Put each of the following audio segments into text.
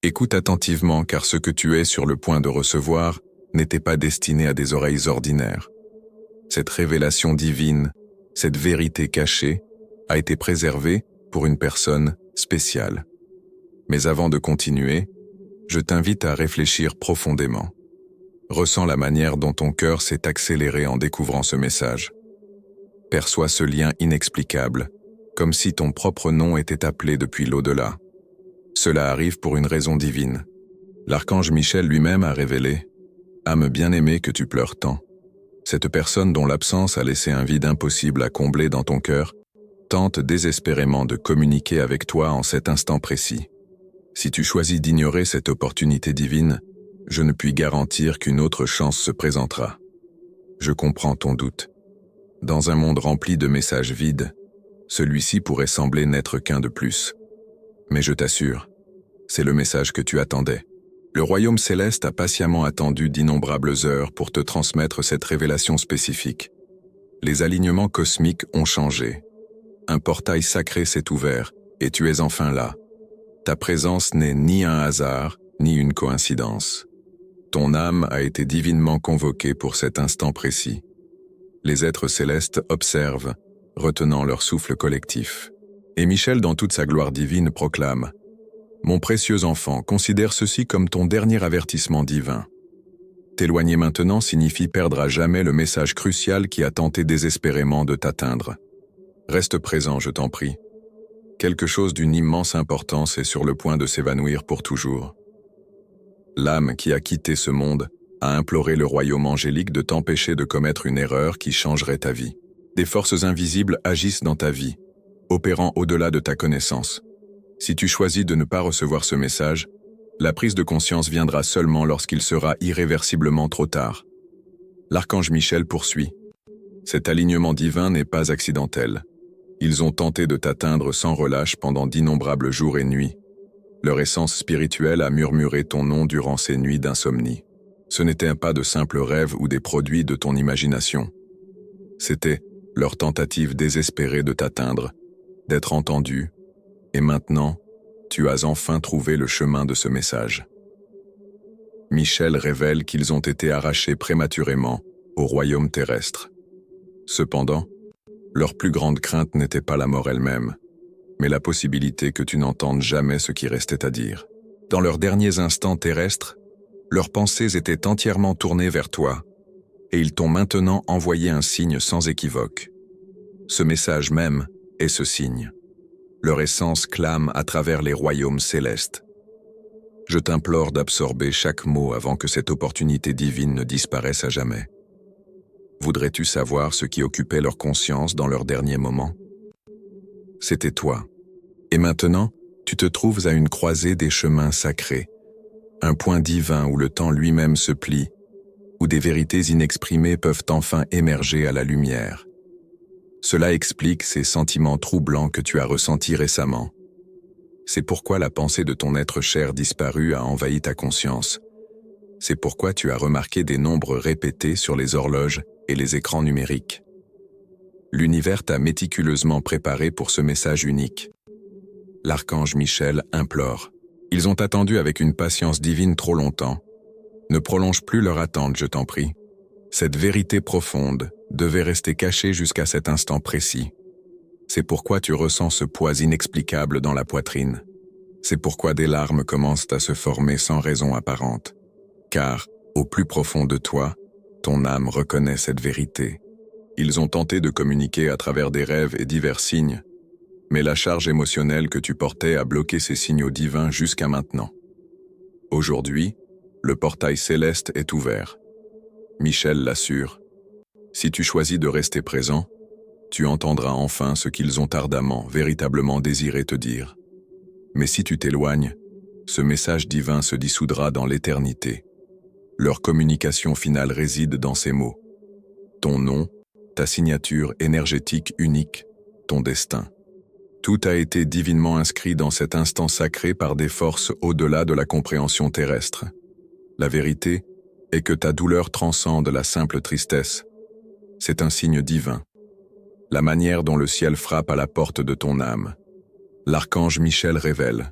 Écoute attentivement car ce que tu es sur le point de recevoir n'était pas destiné à des oreilles ordinaires. Cette révélation divine, cette vérité cachée, a été préservée pour une personne spéciale. Mais avant de continuer, je t'invite à réfléchir profondément. Ressens la manière dont ton cœur s'est accéléré en découvrant ce message. Perçois ce lien inexplicable, comme si ton propre nom était appelé depuis l'au-delà. Cela arrive pour une raison divine. L'archange Michel lui-même a révélé « Âme bien-aimée que tu pleures tant ». Cette personne dont l'absence a laissé un vide impossible à combler dans ton cœur tente désespérément de communiquer avec toi en cet instant précis. Si tu choisis d'ignorer cette opportunité divine, je ne puis garantir qu'une autre chance se présentera. Je comprends ton doute. Dans un monde rempli de messages vides, celui-ci pourrait sembler n'être qu'un de plus. Mais je t'assure, c'est le message que tu attendais. Le royaume céleste a patiemment attendu d'innombrables heures pour te transmettre cette révélation spécifique. Les alignements cosmiques ont changé. Un portail sacré s'est ouvert, et tu es enfin là. Ta présence n'est ni un hasard, ni une coïncidence. Ton âme a été divinement convoquée pour cet instant précis. Les êtres célestes observent, retenant leur souffle collectif. Et Michel, dans toute sa gloire divine, proclame « Mon précieux enfant, considère ceci comme ton dernier avertissement divin. T'éloigner maintenant signifie perdre à jamais le message crucial qui a tenté désespérément de t'atteindre. Reste présent, je t'en prie. Quelque chose d'une immense importance est sur le point de s'évanouir pour toujours. L'âme qui a quitté ce monde a imploré le royaume angélique de t'empêcher de commettre une erreur qui changerait ta vie. Des forces invisibles agissent dans ta vie, opérant au-delà de ta connaissance. Si tu choisis de ne pas recevoir ce message, la prise de conscience viendra seulement lorsqu'il sera irréversiblement trop tard. L'archange Michel poursuit. Cet alignement divin n'est pas accidentel. Ils ont tenté de t'atteindre sans relâche pendant d'innombrables jours et nuits. Leur essence spirituelle a murmuré ton nom durant ces nuits d'insomnie. Ce n'était pas de simples rêves ou des produits de ton imagination. C'était leur tentative désespérée de t'atteindre, d'être entendu, et maintenant, tu as enfin trouvé le chemin de ce message. Michel révèle qu'ils ont été arrachés prématurément au royaume terrestre. Cependant, leur plus grande crainte n'était pas la mort elle-même, mais la possibilité que tu n'entendes jamais ce qui restait à dire. Dans leurs derniers instants terrestres, leurs pensées étaient entièrement tournées vers toi, et ils t'ont maintenant envoyé un signe sans équivoque. Ce message même est ce signe. Leur essence clame à travers les royaumes célestes. Je t'implore d'absorber chaque mot avant que cette opportunité divine ne disparaisse à jamais. Voudrais-tu savoir ce qui occupait leur conscience dans leurs derniers moments? C'était toi. Et maintenant, tu te trouves à une croisée des chemins sacrés, un point divin où le temps lui-même se plie, où des vérités inexprimées peuvent enfin émerger à la lumière. Cela explique ces sentiments troublants que tu as ressentis récemment. C'est pourquoi la pensée de ton être cher disparu a envahi ta conscience. C'est pourquoi tu as remarqué des nombres répétés sur les horloges et les écrans numériques. L'univers t'a méticuleusement préparé pour ce message unique. L'archange Michel implore. Ils ont attendu avec une patience divine trop longtemps. Ne prolonge plus leur attente, je t'en prie. Cette vérité profonde devait rester cachée jusqu'à cet instant précis. C'est pourquoi tu ressens ce poids inexplicable dans la poitrine. C'est pourquoi des larmes commencent à se former sans raison apparente. Car, au plus profond de toi, ton âme reconnaît cette vérité. Ils ont tenté de communiquer à travers des rêves et divers signes, mais la charge émotionnelle que tu portais a bloqué ces signaux divins jusqu'à maintenant. Aujourd'hui, le portail céleste est ouvert. Michel l'assure. Si tu choisis de rester présent, tu entendras enfin ce qu'ils ont ardemment, véritablement désiré te dire. Mais si tu t'éloignes, ce message divin se dissoudra dans l'éternité. Leur communication finale réside dans ces mots. Ton nom, ta signature énergétique unique, ton destin. Tout a été divinement inscrit dans cet instant sacré par des forces au-delà de la compréhension terrestre. La vérité est que ta douleur transcende la simple tristesse. C'est un signe divin. La manière dont le ciel frappe à la porte de ton âme. L'archange Michel révèle.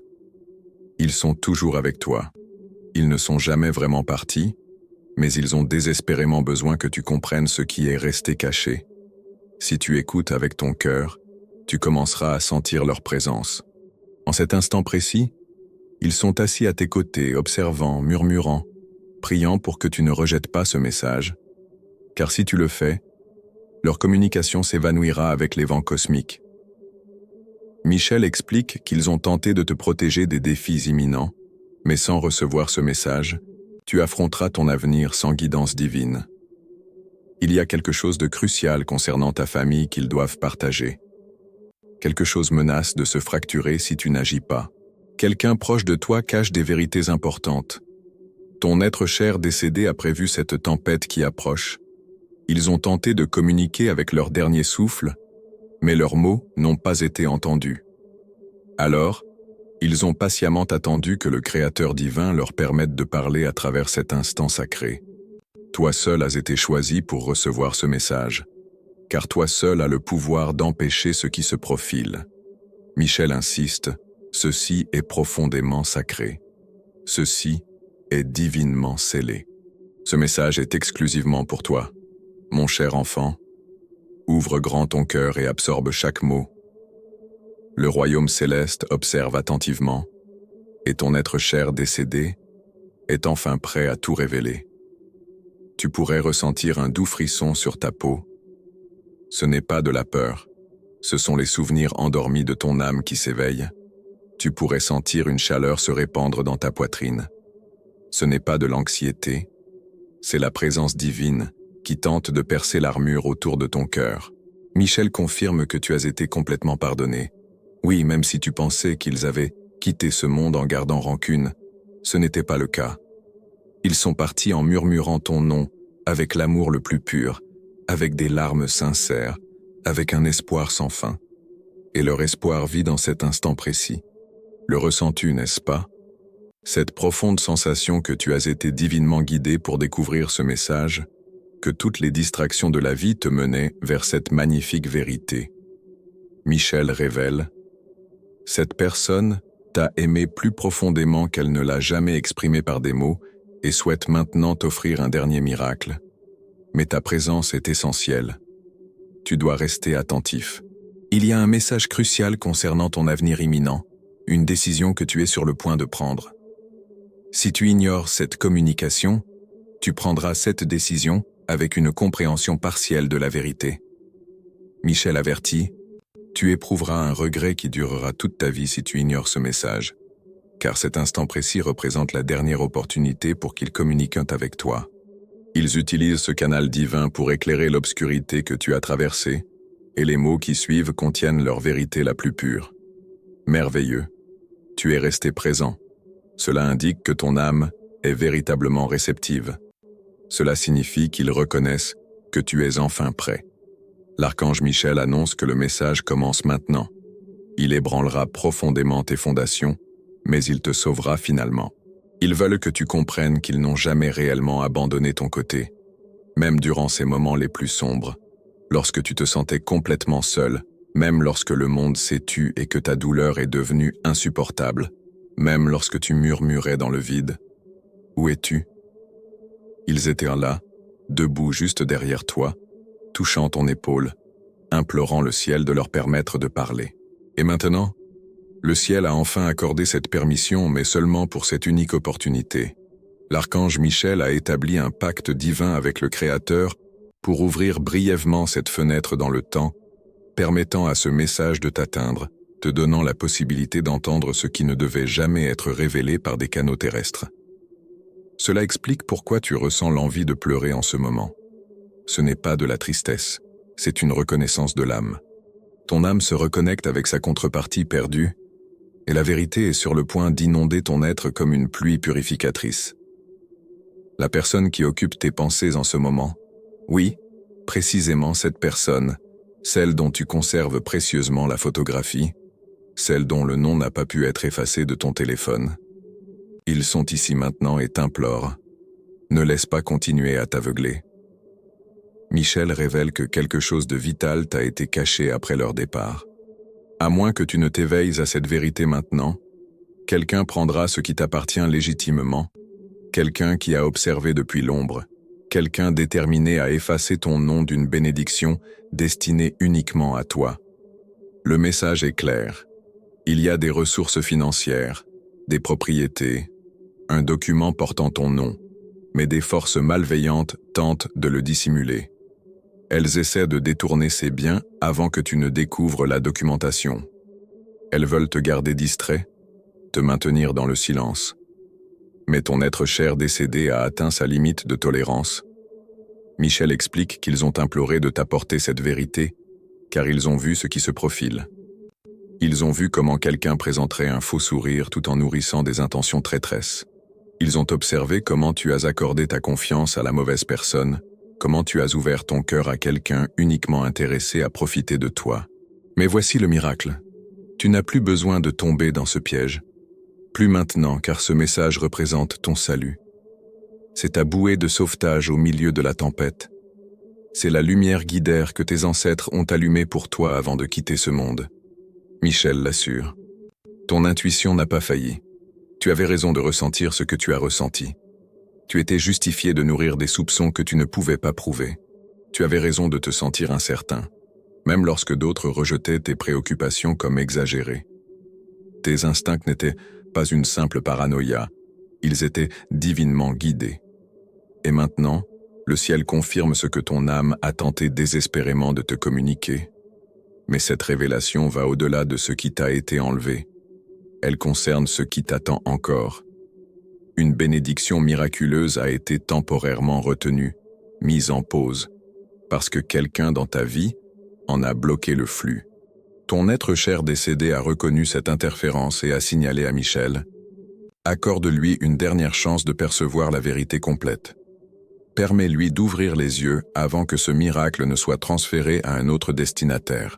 Ils sont toujours avec toi. Ils ne sont jamais vraiment partis, mais ils ont désespérément besoin que tu comprennes ce qui est resté caché. Si tu écoutes avec ton cœur, tu commenceras à sentir leur présence. En cet instant précis, ils sont assis à tes côtés, observant, murmurant, priant pour que tu ne rejettes pas ce message, car si tu le fais, leur communication s'évanouira avec les vents cosmiques. Michel explique qu'ils ont tenté de te protéger des défis imminents, mais sans recevoir ce message, tu affronteras ton avenir sans guidance divine. Il y a quelque chose de crucial concernant ta famille qu'ils doivent partager. Quelque chose menace de se fracturer si tu n'agis pas. Quelqu'un proche de toi cache des vérités importantes. Ton être cher décédé a prévu cette tempête qui approche. Ils ont tenté de communiquer avec leur dernier souffle, mais leurs mots n'ont pas été entendus. Alors, ils ont patiemment attendu que le Créateur divin leur permette de parler à travers cet instant sacré. Toi seul as été choisi pour recevoir ce message, car toi seul as le pouvoir d'empêcher ce qui se profile. Michel insiste, ceci est profondément sacré. Ceci est divinement scellé. Ce message est exclusivement pour toi. Mon cher enfant, ouvre grand ton cœur et absorbe chaque mot. Le royaume céleste observe attentivement, et ton être cher décédé est enfin prêt à tout révéler. Tu pourrais ressentir un doux frisson sur ta peau. Ce n'est pas de la peur, ce sont les souvenirs endormis de ton âme qui s'éveillent. Tu pourrais sentir une chaleur se répandre dans ta poitrine. Ce n'est pas de l'anxiété, c'est la présence divine qui tente de percer l'armure autour de ton cœur. Michel confirme que tu as été complètement pardonné. Oui, même si tu pensais qu'ils avaient quitté ce monde en gardant rancune, ce n'était pas le cas. Ils sont partis en murmurant ton nom, avec l'amour le plus pur, avec des larmes sincères, avec un espoir sans fin. Et leur espoir vit dans cet instant précis. Le ressens-tu, n'est-ce pas? Cette profonde sensation que tu as été divinement guidé pour découvrir ce message, que toutes les distractions de la vie te menaient vers cette magnifique vérité. Michel révèle, cette personne t'a aimé plus profondément qu'elle ne l'a jamais exprimé par des mots et souhaite maintenant t'offrir un dernier miracle. Mais ta présence est essentielle. Tu dois rester attentif. Il y a un message crucial concernant ton avenir imminent, une décision que tu es sur le point de prendre. Si tu ignores cette communication, tu prendras cette décision avec une compréhension partielle de la vérité. Michel avertit, tu éprouveras un regret qui durera toute ta vie si tu ignores ce message, car cet instant précis représente la dernière opportunité pour qu'ils communiquent avec toi. Ils utilisent ce canal divin pour éclairer l'obscurité que tu as traversée, et les mots qui suivent contiennent leur vérité la plus pure. Merveilleux, tu es resté présent. Cela indique que ton âme est véritablement réceptive. Cela signifie qu'ils reconnaissent que tu es enfin prêt. L'archange Michel annonce que le message commence maintenant. Il ébranlera profondément tes fondations, mais il te sauvera finalement. Ils veulent que tu comprennes qu'ils n'ont jamais réellement abandonné ton côté, même durant ces moments les plus sombres, lorsque tu te sentais complètement seul, même lorsque le monde s'est tu et que ta douleur est devenue insupportable, même lorsque tu murmurais dans le vide. Où es-tu? Ils étaient là, debout juste derrière toi, touchant ton épaule, implorant le ciel de leur permettre de parler. Et maintenant, le ciel a enfin accordé cette permission, mais seulement pour cette unique opportunité. L'archange Michel a établi un pacte divin avec le Créateur pour ouvrir brièvement cette fenêtre dans le temps, permettant à ce message de t'atteindre, te donnant la possibilité d'entendre ce qui ne devait jamais être révélé par des canaux terrestres. Cela explique pourquoi tu ressens l'envie de pleurer en ce moment. Ce n'est pas de la tristesse, c'est une reconnaissance de l'âme. Ton âme se reconnecte avec sa contrepartie perdue, et la vérité est sur le point d'inonder ton être comme une pluie purificatrice. La personne qui occupe tes pensées en ce moment, oui, précisément cette personne, celle dont tu conserves précieusement la photographie, celle dont le nom n'a pas pu être effacé de ton téléphone. Ils sont ici maintenant et t'implorent. Ne laisse pas continuer à t'aveugler. Michel révèle que quelque chose de vital t'a été caché après leur départ. À moins que tu ne t'éveilles à cette vérité maintenant, Quelqu'un prendra ce qui t'appartient légitimement, quelqu'un qui a observé depuis l'ombre, quelqu'un déterminé à effacer ton nom d'une bénédiction destinée uniquement à toi. Le message est clair. Il y a des ressources financières, des propriétés, un document portant ton nom, mais des forces malveillantes tentent de le dissimuler. Elles essaient de détourner ces biens avant que tu ne découvres la documentation. Elles veulent te garder distrait, te maintenir dans le silence. Mais ton être cher décédé a atteint sa limite de tolérance. Michel explique qu'ils ont imploré de t'apporter cette vérité, car ils ont vu ce qui se profile. Ils ont vu comment quelqu'un présenterait un faux sourire tout en nourrissant des intentions traîtresses. Ils ont observé comment tu as accordé ta confiance à la mauvaise personne, comment tu as ouvert ton cœur à quelqu'un uniquement intéressé à profiter de toi. Mais voici le miracle. Tu n'as plus besoin de tomber dans ce piège. Plus maintenant, car ce message représente ton salut. C'est ta bouée de sauvetage au milieu de la tempête. C'est la lumière guidaire que tes ancêtres ont allumée pour toi avant de quitter ce monde. Michel l'assure. Ton intuition n'a pas failli. Tu avais raison de ressentir ce que tu as ressenti. Tu étais justifié de nourrir des soupçons que tu ne pouvais pas prouver. Tu avais raison de te sentir incertain, même lorsque d'autres rejetaient tes préoccupations comme exagérées. Tes instincts n'étaient pas une simple paranoïa, ils étaient divinement guidés. Et maintenant, le ciel confirme ce que ton âme a tenté désespérément de te communiquer. Mais cette révélation va au-delà de ce qui t'a été enlevé. Elle concerne ce qui t'attend encore. Une bénédiction miraculeuse a été temporairement retenue, mise en pause, parce que quelqu'un dans ta vie en a bloqué le flux. Ton être cher décédé a reconnu cette interférence et a signalé à Michel. Accorde-lui une dernière chance de percevoir la vérité complète. Permets-lui d'ouvrir les yeux avant que ce miracle ne soit transféré à un autre destinataire.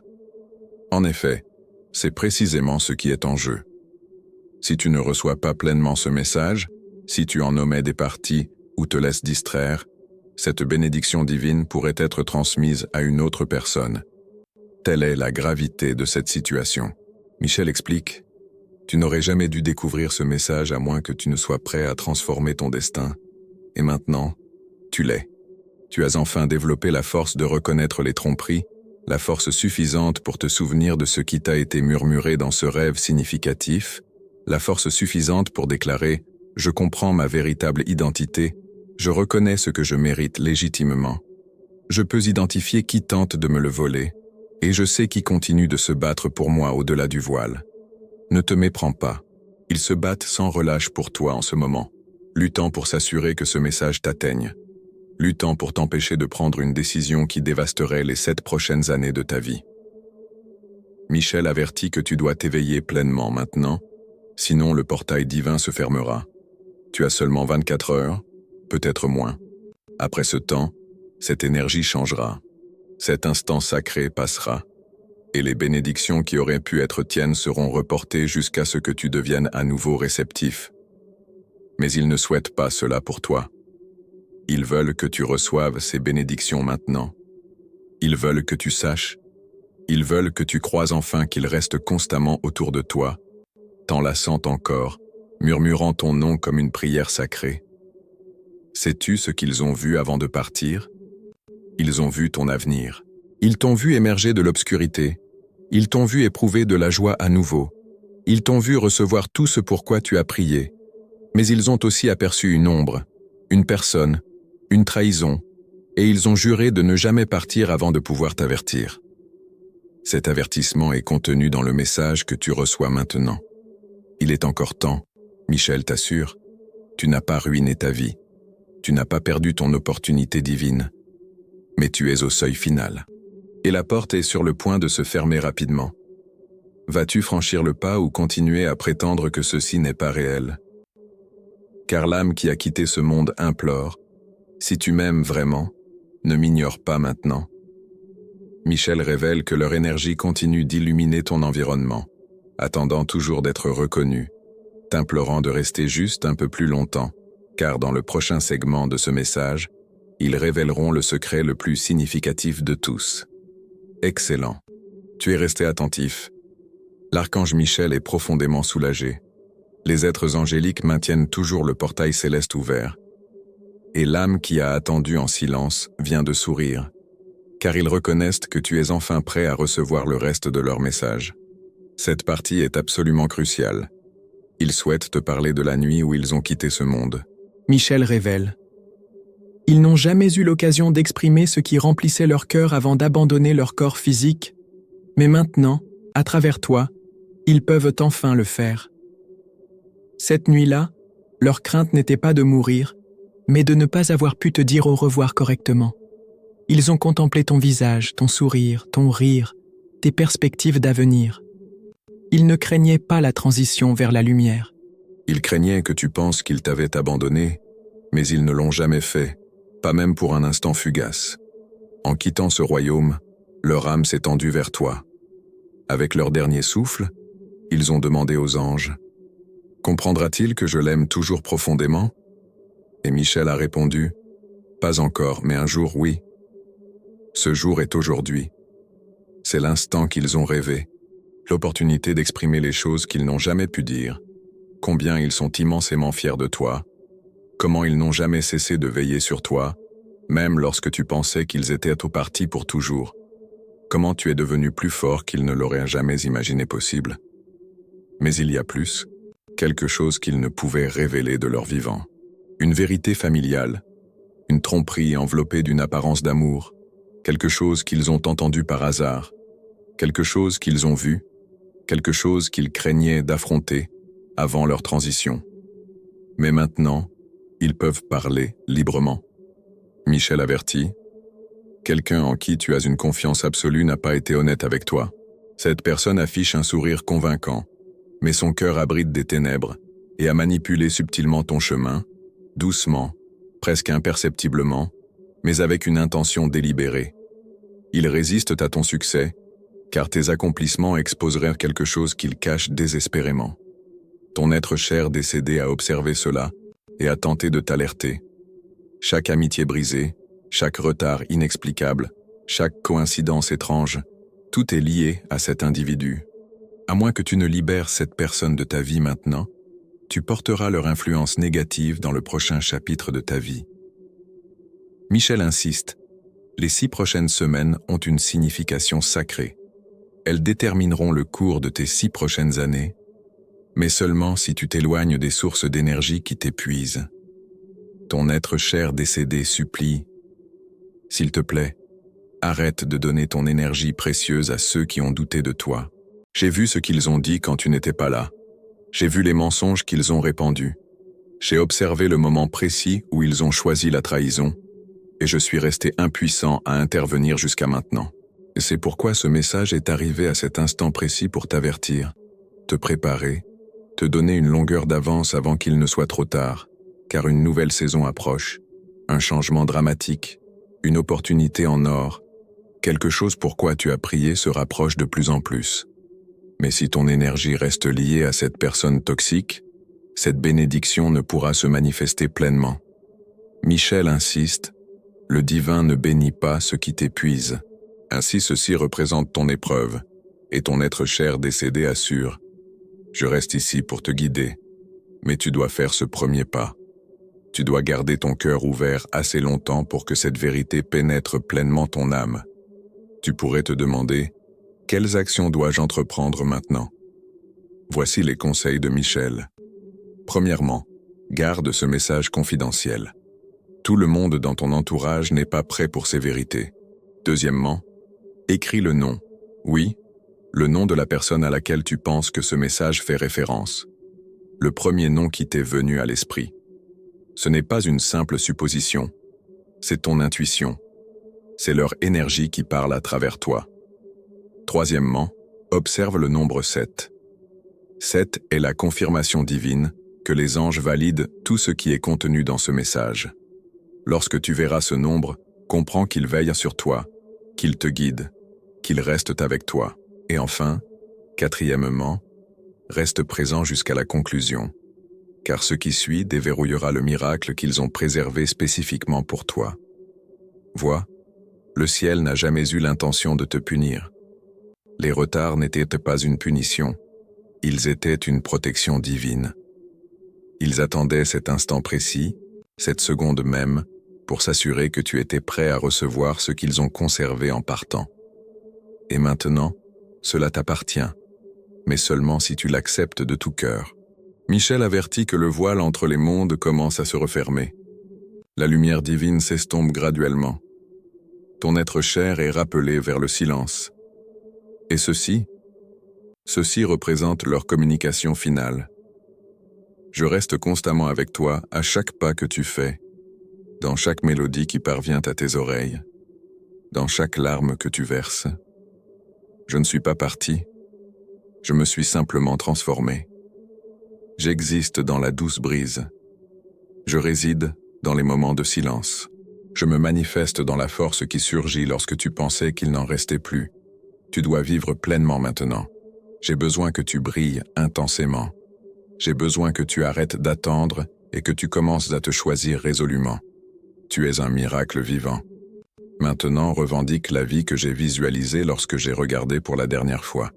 En effet, c'est précisément ce qui est en jeu. Si tu ne reçois pas pleinement ce message, si tu en omets des parties ou te laisses distraire, cette bénédiction divine pourrait être transmise à une autre personne. Telle est la gravité de cette situation. Michel explique, « Tu n'aurais jamais dû découvrir ce message à moins que tu ne sois prêt à transformer ton destin. Et maintenant, tu l'es. Tu as enfin développé la force de reconnaître les tromperies, la force suffisante pour te souvenir de ce qui t'a été murmuré dans ce rêve significatif, la force suffisante pour déclarer « Je comprends ma véritable identité, je reconnais ce que je mérite légitimement. Je peux identifier qui tente de me le voler, et je sais qui continue de se battre pour moi au-delà du voile. Ne te méprends pas, ils se battent sans relâche pour toi en ce moment, luttant pour s'assurer que ce message t'atteigne, luttant pour t'empêcher de prendre une décision qui dévasterait les 7 prochaines années de ta vie. Michel avertit que tu dois t'éveiller pleinement maintenant, sinon le portail divin se fermera. Tu as seulement 24 heures, peut-être moins. Après ce temps, cette énergie changera. Cet instant sacré passera, et les bénédictions qui auraient pu être tiennes seront reportées jusqu'à ce que tu deviennes à nouveau réceptif. Mais ils ne souhaitent pas cela pour toi. Ils veulent que tu reçoives ces bénédictions maintenant. Ils veulent que tu saches. Ils veulent que tu croies enfin qu'ils restent constamment autour de toi, t'enlaçant encore, murmurant ton nom comme une prière sacrée. Sais-tu ce qu'ils ont vu avant de partir? Ils ont vu ton avenir. Ils t'ont vu émerger de l'obscurité. Ils t'ont vu éprouver de la joie à nouveau. Ils t'ont vu recevoir tout ce pourquoi tu as prié. Mais ils ont aussi aperçu une ombre, une personne, une trahison, et ils ont juré de ne jamais partir avant de pouvoir t'avertir. Cet avertissement est contenu dans le message que tu reçois maintenant. Il est encore temps, Michel t'assure, tu n'as pas ruiné ta vie, tu n'as pas perdu ton opportunité divine, mais tu es au seuil final. Et la porte est sur le point de se fermer rapidement. Vas-tu franchir le pas ou continuer à prétendre que ceci n'est pas réel? Car l'âme qui a quitté ce monde implore, si tu m'aimes vraiment, ne m'ignore pas maintenant. Michel révèle que leur énergie continue d'illuminer ton environnement, attendant toujours d'être reconnu, t'implorant de rester juste un peu plus longtemps, car dans le prochain segment de ce message, ils révéleront le secret le plus significatif de tous. Excellent. Tu es resté attentif. L'archange Michel est profondément soulagé. Les êtres angéliques maintiennent toujours le portail céleste ouvert. Et l'âme qui a attendu en silence vient de sourire, car ils reconnaissent que tu es enfin prêt à recevoir le reste de leur message. Cette partie est absolument cruciale. Ils souhaitent te parler de la nuit où ils ont quitté ce monde. Michel révèle. Ils n'ont jamais eu l'occasion d'exprimer ce qui remplissait leur cœur avant d'abandonner leur corps physique, mais maintenant, à travers toi, ils peuvent enfin le faire. Cette nuit-là, leur crainte n'était pas de mourir, mais de ne pas avoir pu te dire au revoir correctement. Ils ont contemplé ton visage, ton sourire, ton rire, tes perspectives d'avenir. Ils ne craignaient pas la transition vers la lumière. Ils craignaient que tu penses qu'ils t'avaient abandonné, mais ils ne l'ont jamais fait, pas même pour un instant fugace. En quittant ce royaume, leur âme s'est tendue vers toi. Avec leur dernier souffle, ils ont demandé aux anges « Comprendra-t-il que je l'aime toujours profondément ?» Et Michel a répondu « Pas encore, mais un jour, oui. » Ce jour est aujourd'hui. C'est l'instant qu'ils ont rêvé, l'opportunité d'exprimer les choses qu'ils n'ont jamais pu dire, combien ils sont immensément fiers de toi, comment ils n'ont jamais cessé de veiller sur toi, même lorsque tu pensais qu'ils étaient au parti pour toujours, comment tu es devenu plus fort qu'ils ne l'auraient jamais imaginé possible. Mais il y a plus, quelque chose qu'ils ne pouvaient révéler de leur vivant. Une vérité familiale, une tromperie enveloppée d'une apparence d'amour, quelque chose qu'ils ont entendu par hasard, quelque chose qu'ils ont vu, quelque chose qu'ils craignaient d'affronter avant leur transition. Mais maintenant, ils peuvent parler librement. Michel avertit, « Quelqu'un en qui tu as une confiance absolue n'a pas été honnête avec toi. Cette personne affiche un sourire convaincant, mais son cœur abrite des ténèbres et a manipulé subtilement ton chemin, doucement, presque imperceptiblement, mais avec une intention délibérée. Ils résistent à ton succès, car tes accomplissements exposeraient quelque chose qu'ils cachent désespérément. Ton être cher décédé a observé cela et a tenté de t'alerter. Chaque amitié brisée, chaque retard inexplicable, chaque coïncidence étrange, tout est lié à cet individu. À moins que tu ne libères cette personne de ta vie maintenant, tu porteras leur influence négative dans le prochain chapitre de ta vie. Michel insiste, les 6 prochaines semaines ont une signification sacrée. Elles détermineront le cours de tes 6 prochaines années, mais seulement si tu t'éloignes des sources d'énergie qui t'épuisent. Ton être cher décédé supplie, « S'il te plaît, arrête de donner ton énergie précieuse à ceux qui ont douté de toi. J'ai vu ce qu'ils ont dit quand tu n'étais pas là. J'ai vu les mensonges qu'ils ont répandus. J'ai observé le moment précis où ils ont choisi la trahison, et je suis resté impuissant à intervenir jusqu'à maintenant. Et c'est pourquoi ce message est arrivé à cet instant précis pour t'avertir, te préparer, te donner une longueur d'avance avant qu'il ne soit trop tard, car une nouvelle saison approche, un changement dramatique, une opportunité en or, quelque chose pour quoi tu as prié se rapproche de plus en plus. Mais si ton énergie reste liée à cette personne toxique, cette bénédiction ne pourra se manifester pleinement. Michel insiste, le divin ne bénit pas ce qui t'épuise. Ainsi ceci représente ton épreuve, et ton être cher décédé assure, je reste ici pour te guider, mais tu dois faire ce premier pas. Tu dois garder ton cœur ouvert assez longtemps pour que cette vérité pénètre pleinement ton âme. Tu pourrais te demander, quelles actions dois-je entreprendre maintenant? Voici les conseils de Michel. Premièrement, garde ce message confidentiel. Tout le monde dans ton entourage n'est pas prêt pour ces vérités. Deuxièmement, écris le nom. Oui, le nom de la personne à laquelle tu penses que ce message fait référence. Le premier nom qui t'est venu à l'esprit. Ce n'est pas une simple supposition. C'est ton intuition. C'est leur énergie qui parle à travers toi. Troisièmement, observe le nombre 7. 7 est la confirmation divine que les anges valident tout ce qui est contenu dans ce message. Lorsque tu verras ce nombre, comprends qu'il veille sur toi, qu'il te guide, qu'il reste avec toi. Et enfin, quatrièmement, reste présent jusqu'à la conclusion, car ce qui suit déverrouillera le miracle qu'ils ont préservé spécifiquement pour toi. Vois, le ciel n'a jamais eu l'intention de te punir. Les retards n'étaient pas une punition, ils étaient une protection divine. Ils attendaient cet instant précis, cette seconde même, pour s'assurer que tu étais prêt à recevoir ce qu'ils ont conservé en partant. Et maintenant, cela t'appartient, mais seulement si tu l'acceptes de tout cœur. Michel avertit que le voile entre les mondes commence à se refermer. La lumière divine s'estompe graduellement. Ton être cher est rappelé vers le silence. Et ceci représente leur communication finale. Je reste constamment avec toi à chaque pas que tu fais, dans chaque mélodie qui parvient à tes oreilles, dans chaque larme que tu verses. Je ne suis pas parti, je me suis simplement transformé. J'existe dans la douce brise. Je réside dans les moments de silence. Je me manifeste dans la force qui surgit lorsque tu pensais qu'il n'en restait plus. Tu dois vivre pleinement maintenant. J'ai besoin que tu brilles intensément. J'ai besoin que tu arrêtes d'attendre et que tu commences à te choisir résolument. Tu es un miracle vivant. Maintenant, revendique la vie que j'ai visualisée lorsque j'ai regardé pour la dernière fois.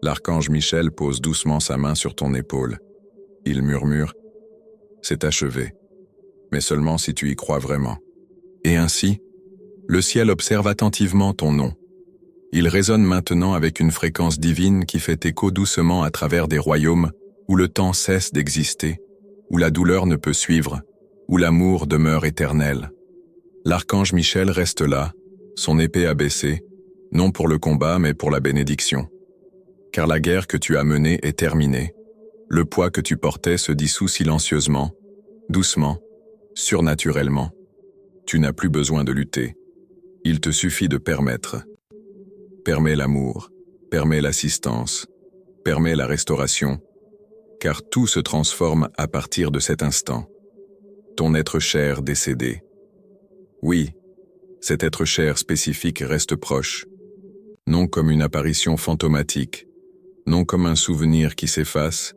L'archange Michel pose doucement sa main sur ton épaule. Il murmure « C'est achevé », mais seulement si tu y crois vraiment. Et ainsi, le ciel observe attentivement ton nom. Il résonne maintenant avec une fréquence divine qui fait écho doucement à travers des royaumes où le temps cesse d'exister, où la douleur ne peut suivre, où l'amour demeure éternel. L'archange Michel reste là, son épée abaissée, non pour le combat mais pour la bénédiction. Car la guerre que tu as menée est terminée. Le poids que tu portais se dissout silencieusement, doucement, surnaturellement. Tu n'as plus besoin de lutter. Il te suffit de permettre. Permets l'amour, permets l'assistance, permets la restauration, car tout se transforme à partir de cet instant. Ton être cher décédé. Oui, cet être cher spécifique reste proche, non comme une apparition fantomatique, non comme un souvenir qui s'efface,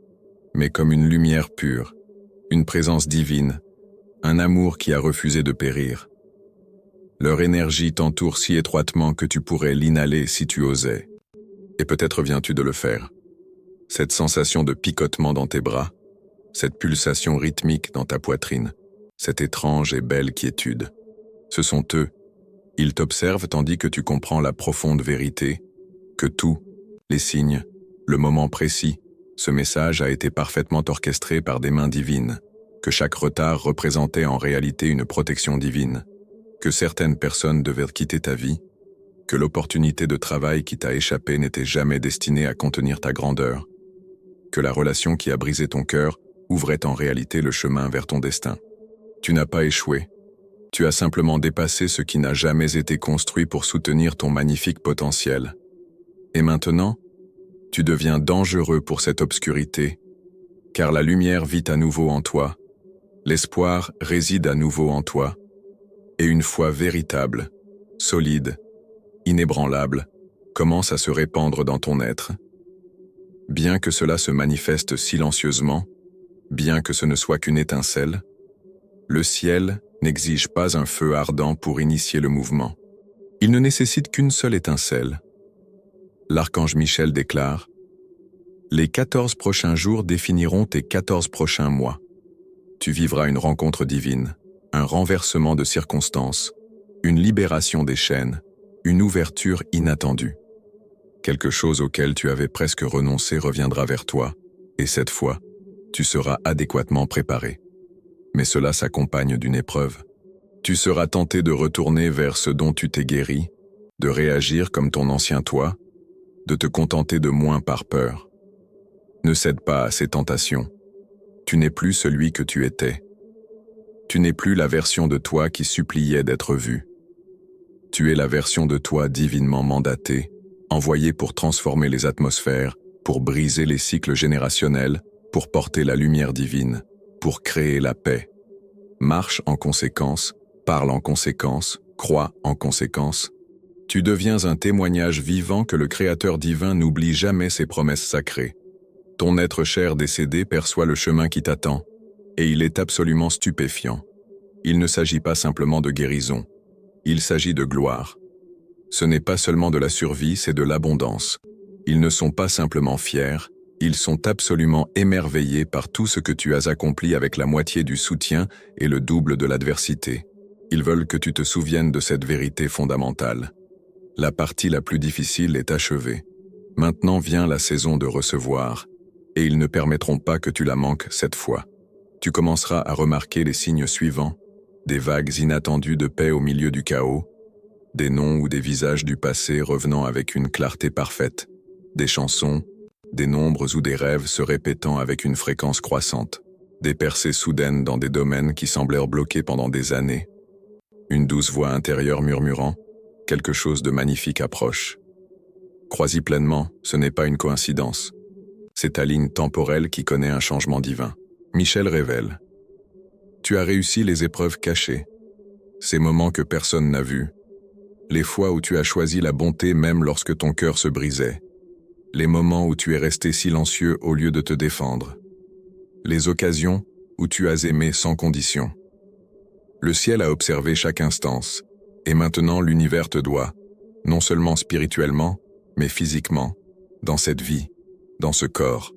mais comme une lumière pure, une présence divine, un amour qui a refusé de périr. Leur énergie t'entoure si étroitement que tu pourrais l'inhaler si tu osais. Et peut-être viens-tu de le faire. Cette sensation de picotement dans tes bras, cette pulsation rythmique dans ta poitrine, cette étrange et belle quiétude. Ce sont eux. Ils t'observent tandis que tu comprends la profonde vérité, que tout, les signes, le moment précis, ce message a été parfaitement orchestré par des mains divines, que chaque retard représentait en réalité une protection divine, que certaines personnes devaient quitter ta vie, que l'opportunité de travail qui t'a échappé n'était jamais destinée à contenir ta grandeur, que la relation qui a brisé ton cœur ouvrait en réalité le chemin vers ton destin. Tu n'as pas échoué. Tu as simplement dépassé ce qui n'a jamais été construit pour soutenir ton magnifique potentiel. Et maintenant, tu deviens dangereux pour cette obscurité, car la lumière vit à nouveau en toi, l'espoir réside à nouveau en toi, et une foi véritable, solide, inébranlable, commence à se répandre dans ton être. Bien que cela se manifeste silencieusement, bien que ce ne soit qu'une étincelle, le ciel n'exige pas un feu ardent pour initier le mouvement. Il ne nécessite qu'une seule étincelle. L'archange Michel déclare « Les 14 prochains jours définiront tes 14 prochains mois. Tu vivras une rencontre divine, un renversement de circonstances, une libération des chaînes, une ouverture inattendue. Quelque chose auquel tu avais presque renoncé reviendra vers toi, et cette fois, tu seras adéquatement préparé. Mais cela s'accompagne d'une épreuve. Tu seras tenté de retourner vers ce dont tu t'es guéri, de réagir comme ton ancien toi, de te contenter de moins par peur. Ne cède pas à ces tentations. Tu n'es plus celui que tu étais. Tu n'es plus la version de toi qui suppliait d'être vue. Tu es la version de toi divinement mandatée, envoyée pour transformer les atmosphères, pour briser les cycles générationnels, pour porter la lumière divine, pour créer la paix. Marche en conséquence, parle en conséquence, crois en conséquence. Tu deviens un témoignage vivant que le Créateur divin n'oublie jamais ses promesses sacrées. Ton être cher décédé perçoit le chemin qui t'attend, et il est absolument stupéfiant. Il ne s'agit pas simplement de guérison, il s'agit de gloire. Ce n'est pas seulement de la survie, c'est de l'abondance. Ils ne sont pas simplement fiers, Ils sont absolument émerveillés par tout ce que tu as accompli avec la moitié du soutien et le double de l'adversité. Ils veulent que tu te souviennes de cette vérité fondamentale. La partie la plus difficile est achevée. Maintenant vient la saison de recevoir, et ils ne permettront pas que tu la manques cette fois. Tu commenceras à remarquer les signes suivants, des vagues inattendues de paix au milieu du chaos, des noms ou des visages du passé revenant avec une clarté parfaite, des chansons, des nombres ou des rêves se répétant avec une fréquence croissante, des percées soudaines dans des domaines qui semblèrent bloqués pendant des années, une douce voix intérieure murmurant « Quelque chose de magnifique approche ». Crois-y pleinement, ce n'est pas une coïncidence. C'est ta ligne temporelle qui connaît un changement divin. Michel révèle. Tu as réussi les épreuves cachées, ces moments que personne n'a vus, les fois où tu as choisi la bonté même lorsque ton cœur se brisait, les moments où tu es resté silencieux au lieu de te défendre, les occasions où tu as aimé sans condition. Le ciel a observé chaque instance, et maintenant l'univers te doit, non seulement spirituellement, mais physiquement, dans cette vie, dans ce corps,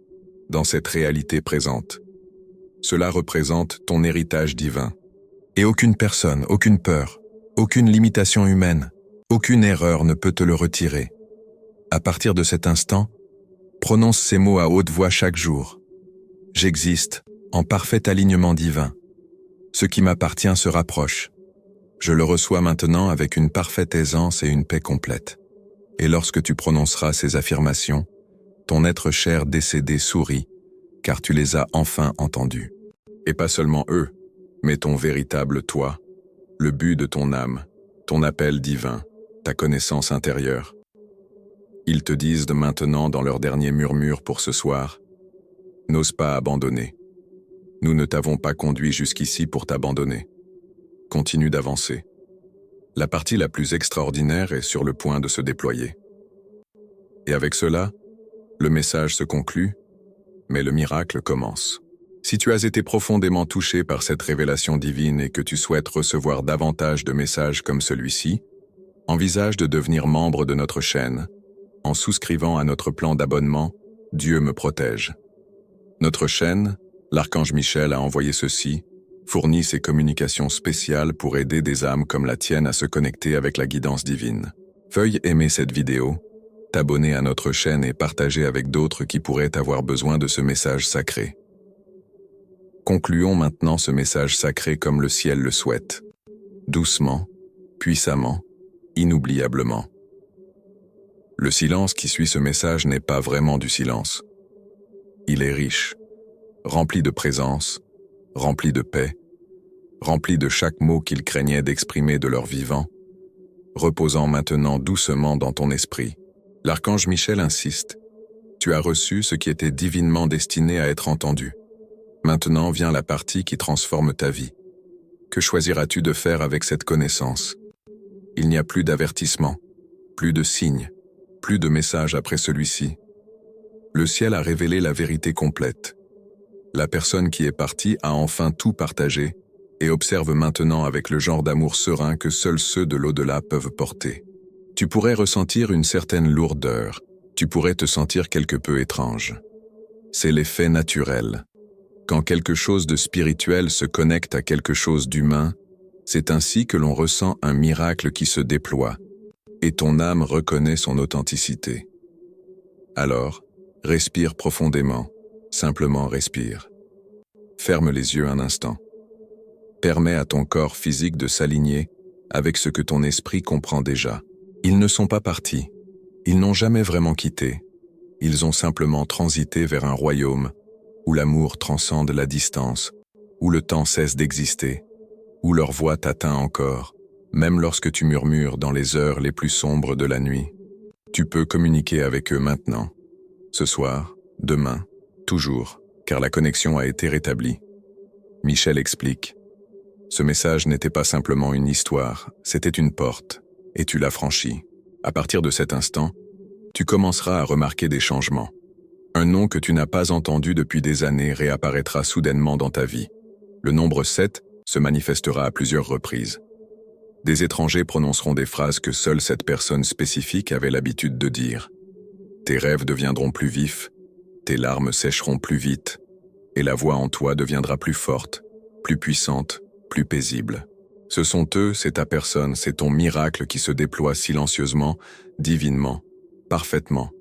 dans cette réalité présente. Cela représente ton héritage divin. Et aucune personne, aucune peur, aucune limitation humaine, aucune erreur ne peut te le retirer. À partir de cet instant, prononce ces mots à haute voix chaque jour. J'existe, en parfait alignement divin. Ce qui m'appartient se rapproche. Je le reçois maintenant avec une parfaite aisance et une paix complète. Et lorsque tu prononceras ces affirmations, ton être cher décédé sourit, car tu les as enfin entendus. Et pas seulement eux, mais ton véritable toi, le but de ton âme, ton appel divin, ta connaissance intérieure. Ils te disent de maintenant dans leur dernier murmure pour ce soir, « N'ose pas abandonner. Nous ne t'avons pas conduit jusqu'ici pour t'abandonner. Continue d'avancer. » La partie la plus extraordinaire est sur le point de se déployer. Et avec cela, le message se conclut, mais le miracle commence. Si tu as été profondément touché par cette révélation divine et que tu souhaites recevoir davantage de messages comme celui-ci, envisage de devenir membre de notre chaîne en souscrivant à notre plan d'abonnement « Dieu me protège ». Notre chaîne, l'Archange Michel a envoyé ceci, fournit ses communications spéciales pour aider des âmes comme la tienne à se connecter avec la guidance divine. Veuille aimer cette vidéo, t'abonner à notre chaîne et partager avec d'autres qui pourraient avoir besoin de ce message sacré. Concluons maintenant ce message sacré comme le ciel le souhaite. Doucement, puissamment, inoubliablement. Le silence qui suit ce message n'est pas vraiment du silence. Il est riche, rempli de présence, rempli de paix, rempli de chaque mot qu'ils craignaient d'exprimer de leur vivant, reposant maintenant doucement dans ton esprit. L'archange Michel insiste. Tu as reçu ce qui était divinement destiné à être entendu. Maintenant vient la partie qui transforme ta vie. Que choisiras-tu de faire avec cette connaissance? Il n'y a plus d'avertissement, plus de signes, plus de messages après celui-ci. Le ciel a révélé la vérité complète. La personne qui est partie a enfin tout partagé et observe maintenant avec le genre d'amour serein que seuls ceux de l'au-delà peuvent porter. Tu pourrais ressentir une certaine lourdeur, tu pourrais te sentir quelque peu étrange. C'est l'effet naturel. Quand quelque chose de spirituel se connecte à quelque chose d'humain, c'est ainsi que l'on ressent un miracle qui se déploie, et ton âme reconnaît son authenticité. Alors, respire profondément, simplement respire. Ferme les yeux un instant. Permets à ton corps physique de s'aligner avec ce que ton esprit comprend déjà. Ils ne sont pas partis, ils n'ont jamais vraiment quitté, ils ont simplement transité vers un royaume où l'amour transcende la distance, où le temps cesse d'exister, où leur voix t'atteint encore, même lorsque tu murmures dans les heures les plus sombres de la nuit. Tu peux communiquer avec eux maintenant, ce soir, demain, toujours, car la connexion a été rétablie. Michel explique. Ce message n'était pas simplement une histoire, c'était une porte, et tu l'as franchie. À partir de cet instant, tu commenceras à remarquer des changements. Un nom que tu n'as pas entendu depuis des années réapparaîtra soudainement dans ta vie. Le nombre 7 se manifestera à plusieurs reprises. Des étrangers prononceront des phrases que seule cette personne spécifique avait l'habitude de dire. Tes rêves deviendront plus vifs, tes larmes sécheront plus vite, et la voix en toi deviendra plus forte, plus puissante, plus paisible. Ce sont eux, c'est ta personne, c'est ton miracle qui se déploie silencieusement, divinement, parfaitement.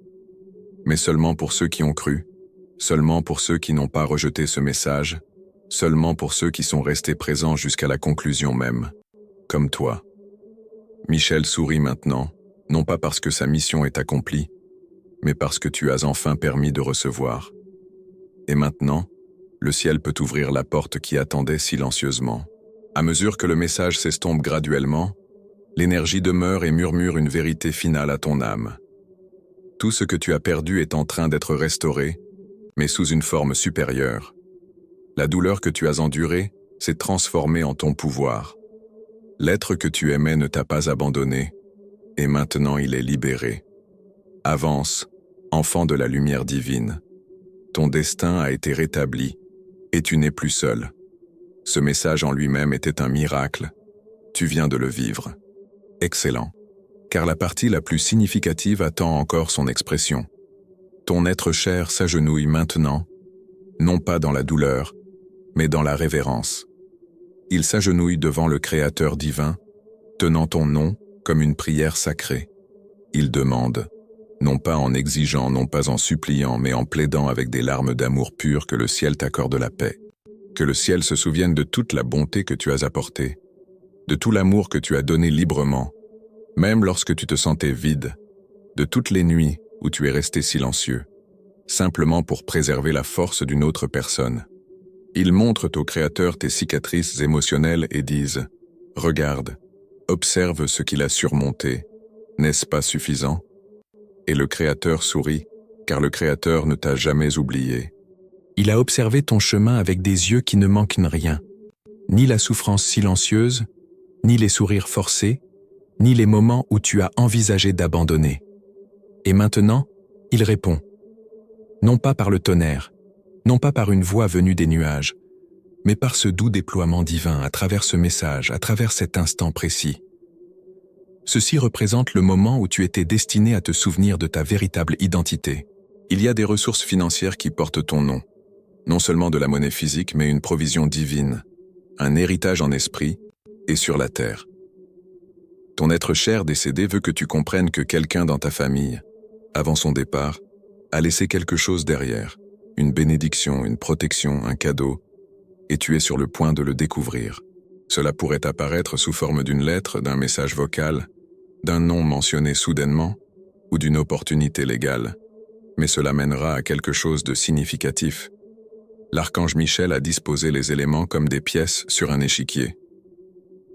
Mais seulement pour ceux qui ont cru, seulement pour ceux qui n'ont pas rejeté ce message, seulement pour ceux qui sont restés présents jusqu'à la conclusion même, comme toi. Michel sourit maintenant, non pas parce que sa mission est accomplie, mais parce que tu as enfin permis de recevoir. Et maintenant, le ciel peut ouvrir la porte qui attendait silencieusement. À mesure que le message s'estompe graduellement, l'énergie demeure et murmure une vérité finale à ton âme. Tout ce que tu as perdu est en train d'être restauré, mais sous une forme supérieure. La douleur que tu as endurée s'est transformée en ton pouvoir. L'être que tu aimais ne t'a pas abandonné, et maintenant il est libéré. Avance, enfant de la lumière divine. Ton destin a été rétabli, et tu n'es plus seul. Ce message en lui-même était un miracle. Tu viens de le vivre. Excellent. Car la partie la plus significative attend encore son expression. Ton être cher s'agenouille maintenant, non pas dans la douleur, mais dans la révérence. Il s'agenouille devant le Créateur divin, tenant ton nom comme une prière sacrée. Il demande, non pas en exigeant, non pas en suppliant, mais en plaidant avec des larmes d'amour pur que le ciel t'accorde la paix. Que le ciel se souvienne de toute la bonté que tu as apportée, de tout l'amour que tu as donné librement, même lorsque tu te sentais vide, de toutes les nuits où tu es resté silencieux, simplement pour préserver la force d'une autre personne. Ils montrent au Créateur tes cicatrices émotionnelles et disent « Regarde, observe ce qu'il a surmonté, n'est-ce pas suffisant ?» Et le Créateur sourit, car le Créateur ne t'a jamais oublié. Il a observé ton chemin avec des yeux qui ne manquent rien, ni la souffrance silencieuse, ni les sourires forcés, ni les moments où tu as envisagé d'abandonner. Et maintenant, il répond, non pas par le tonnerre, non pas par une voix venue des nuages, mais par ce doux déploiement divin à travers ce message, à travers cet instant précis. Ceci représente le moment où tu étais destiné à te souvenir de ta véritable identité. Il y a des ressources financières qui portent ton nom, non seulement de la monnaie physique, mais une provision divine, un héritage en esprit et sur la terre. Ton être cher décédé veut que tu comprennes que quelqu'un dans ta famille, avant son départ, a laissé quelque chose derrière, une bénédiction, une protection, un cadeau, et tu es sur le point de le découvrir. Cela pourrait apparaître sous forme d'une lettre, d'un message vocal, d'un nom mentionné soudainement, ou d'une opportunité légale, mais cela mènera à quelque chose de significatif. L'archange Michel a disposé les éléments comme des pièces sur un échiquier.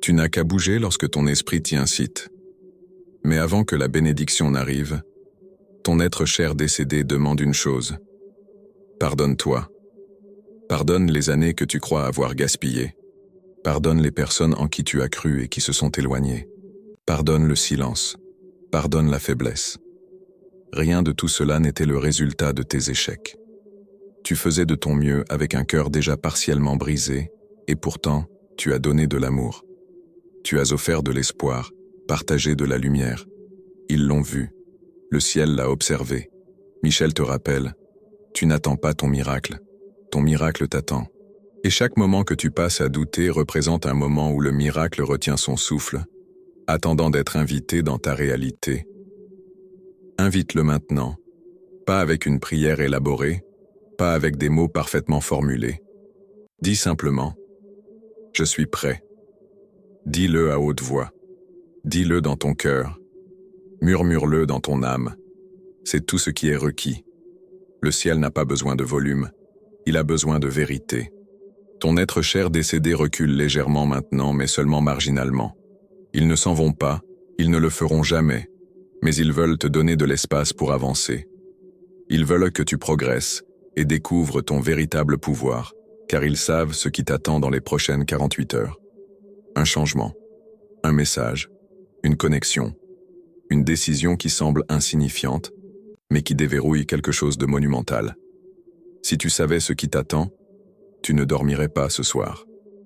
Tu n'as qu'à bouger lorsque ton esprit t'y incite. Mais avant que la bénédiction n'arrive, ton être cher décédé demande une chose. Pardonne-toi. Pardonne les années que tu crois avoir gaspillées. Pardonne les personnes en qui tu as cru et qui se sont éloignées. Pardonne le silence. Pardonne la faiblesse. Rien de tout cela n'était le résultat de tes échecs. Tu faisais de ton mieux avec un cœur déjà partiellement brisé, et pourtant, tu as donné de l'amour. Tu as offert de l'espoir, partagé de la lumière. Ils l'ont vu. Le ciel l'a observé. Michel te rappelle, tu n'attends pas ton miracle t'attend. Et chaque moment que tu passes à douter représente un moment où le miracle retient son souffle, attendant d'être invité dans ta réalité. Invite-le maintenant, pas avec une prière élaborée, pas avec des mots parfaitement formulés. Dis simplement, « Je suis prêt ». Dis-le à haute voix. Dis-le dans ton cœur. Murmure-le dans ton âme. C'est tout ce qui est requis. Le ciel n'a pas besoin de volume. Il a besoin de vérité. Ton être cher décédé recule légèrement maintenant, mais seulement marginalement. Ils ne s'en vont pas, ils ne le feront jamais, mais ils veulent te donner de l'espace pour avancer. Ils veulent que tu progresses et découvres ton véritable pouvoir, car ils savent ce qui t'attend dans les prochaines 48 heures. Un changement, un message, une connexion, une décision qui semble insignifiante, mais qui déverrouille quelque chose de monumental. Si tu savais ce qui t'attend, tu ne dormirais pas ce soir.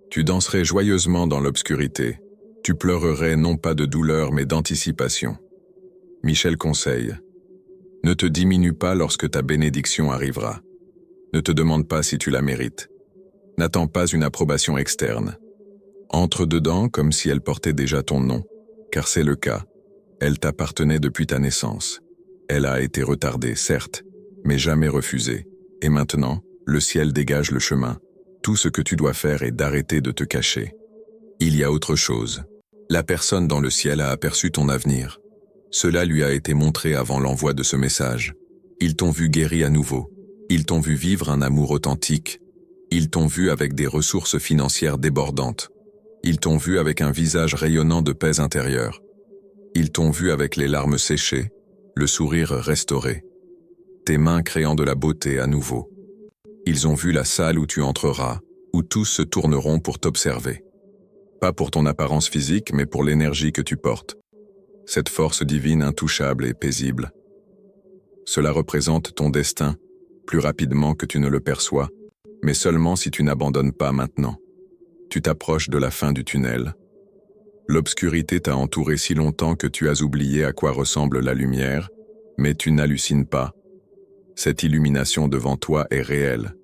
Tu danserais joyeusement dans l'obscurité. Tu pleurerais non pas de douleur mais d'anticipation. Michel conseille, Ne te diminue pas lorsque ta bénédiction arrivera. Ne te demande pas si tu la mérites. N'attends pas une approbation externe. Entre dedans comme si elle portait déjà ton nom, car c'est le cas. Elle t'appartenait depuis ta naissance. Elle a été retardée, certes, mais jamais refusée. Et maintenant, le ciel dégage le chemin. Tout ce que tu dois faire est d'arrêter de te cacher. Il y a autre chose. La personne dans le ciel a aperçu ton avenir. Cela lui a été montré avant l'envoi de ce message. Ils t'ont vu guéri à nouveau. Ils t'ont vu vivre un amour authentique. Ils t'ont vu avec des ressources financières débordantes. Ils t'ont vu avec un visage rayonnant de paix intérieure. Ils t'ont vu avec les larmes séchées, le sourire restauré, tes mains créant de la beauté à nouveau. Ils ont vu la salle où tu entreras, où tous se tourneront pour t'observer. Pas pour ton apparence physique, mais pour l'énergie que tu portes. Cette force divine intouchable et paisible. Cela représente ton destin, plus rapidement que tu ne le perçois, mais seulement si tu n'abandonnes pas maintenant. Tu t'approches de la fin du tunnel. L'obscurité t'a entouré si longtemps que tu as oublié à quoi ressemble la lumière, mais tu n'hallucines pas. Cette illumination devant toi est réelle.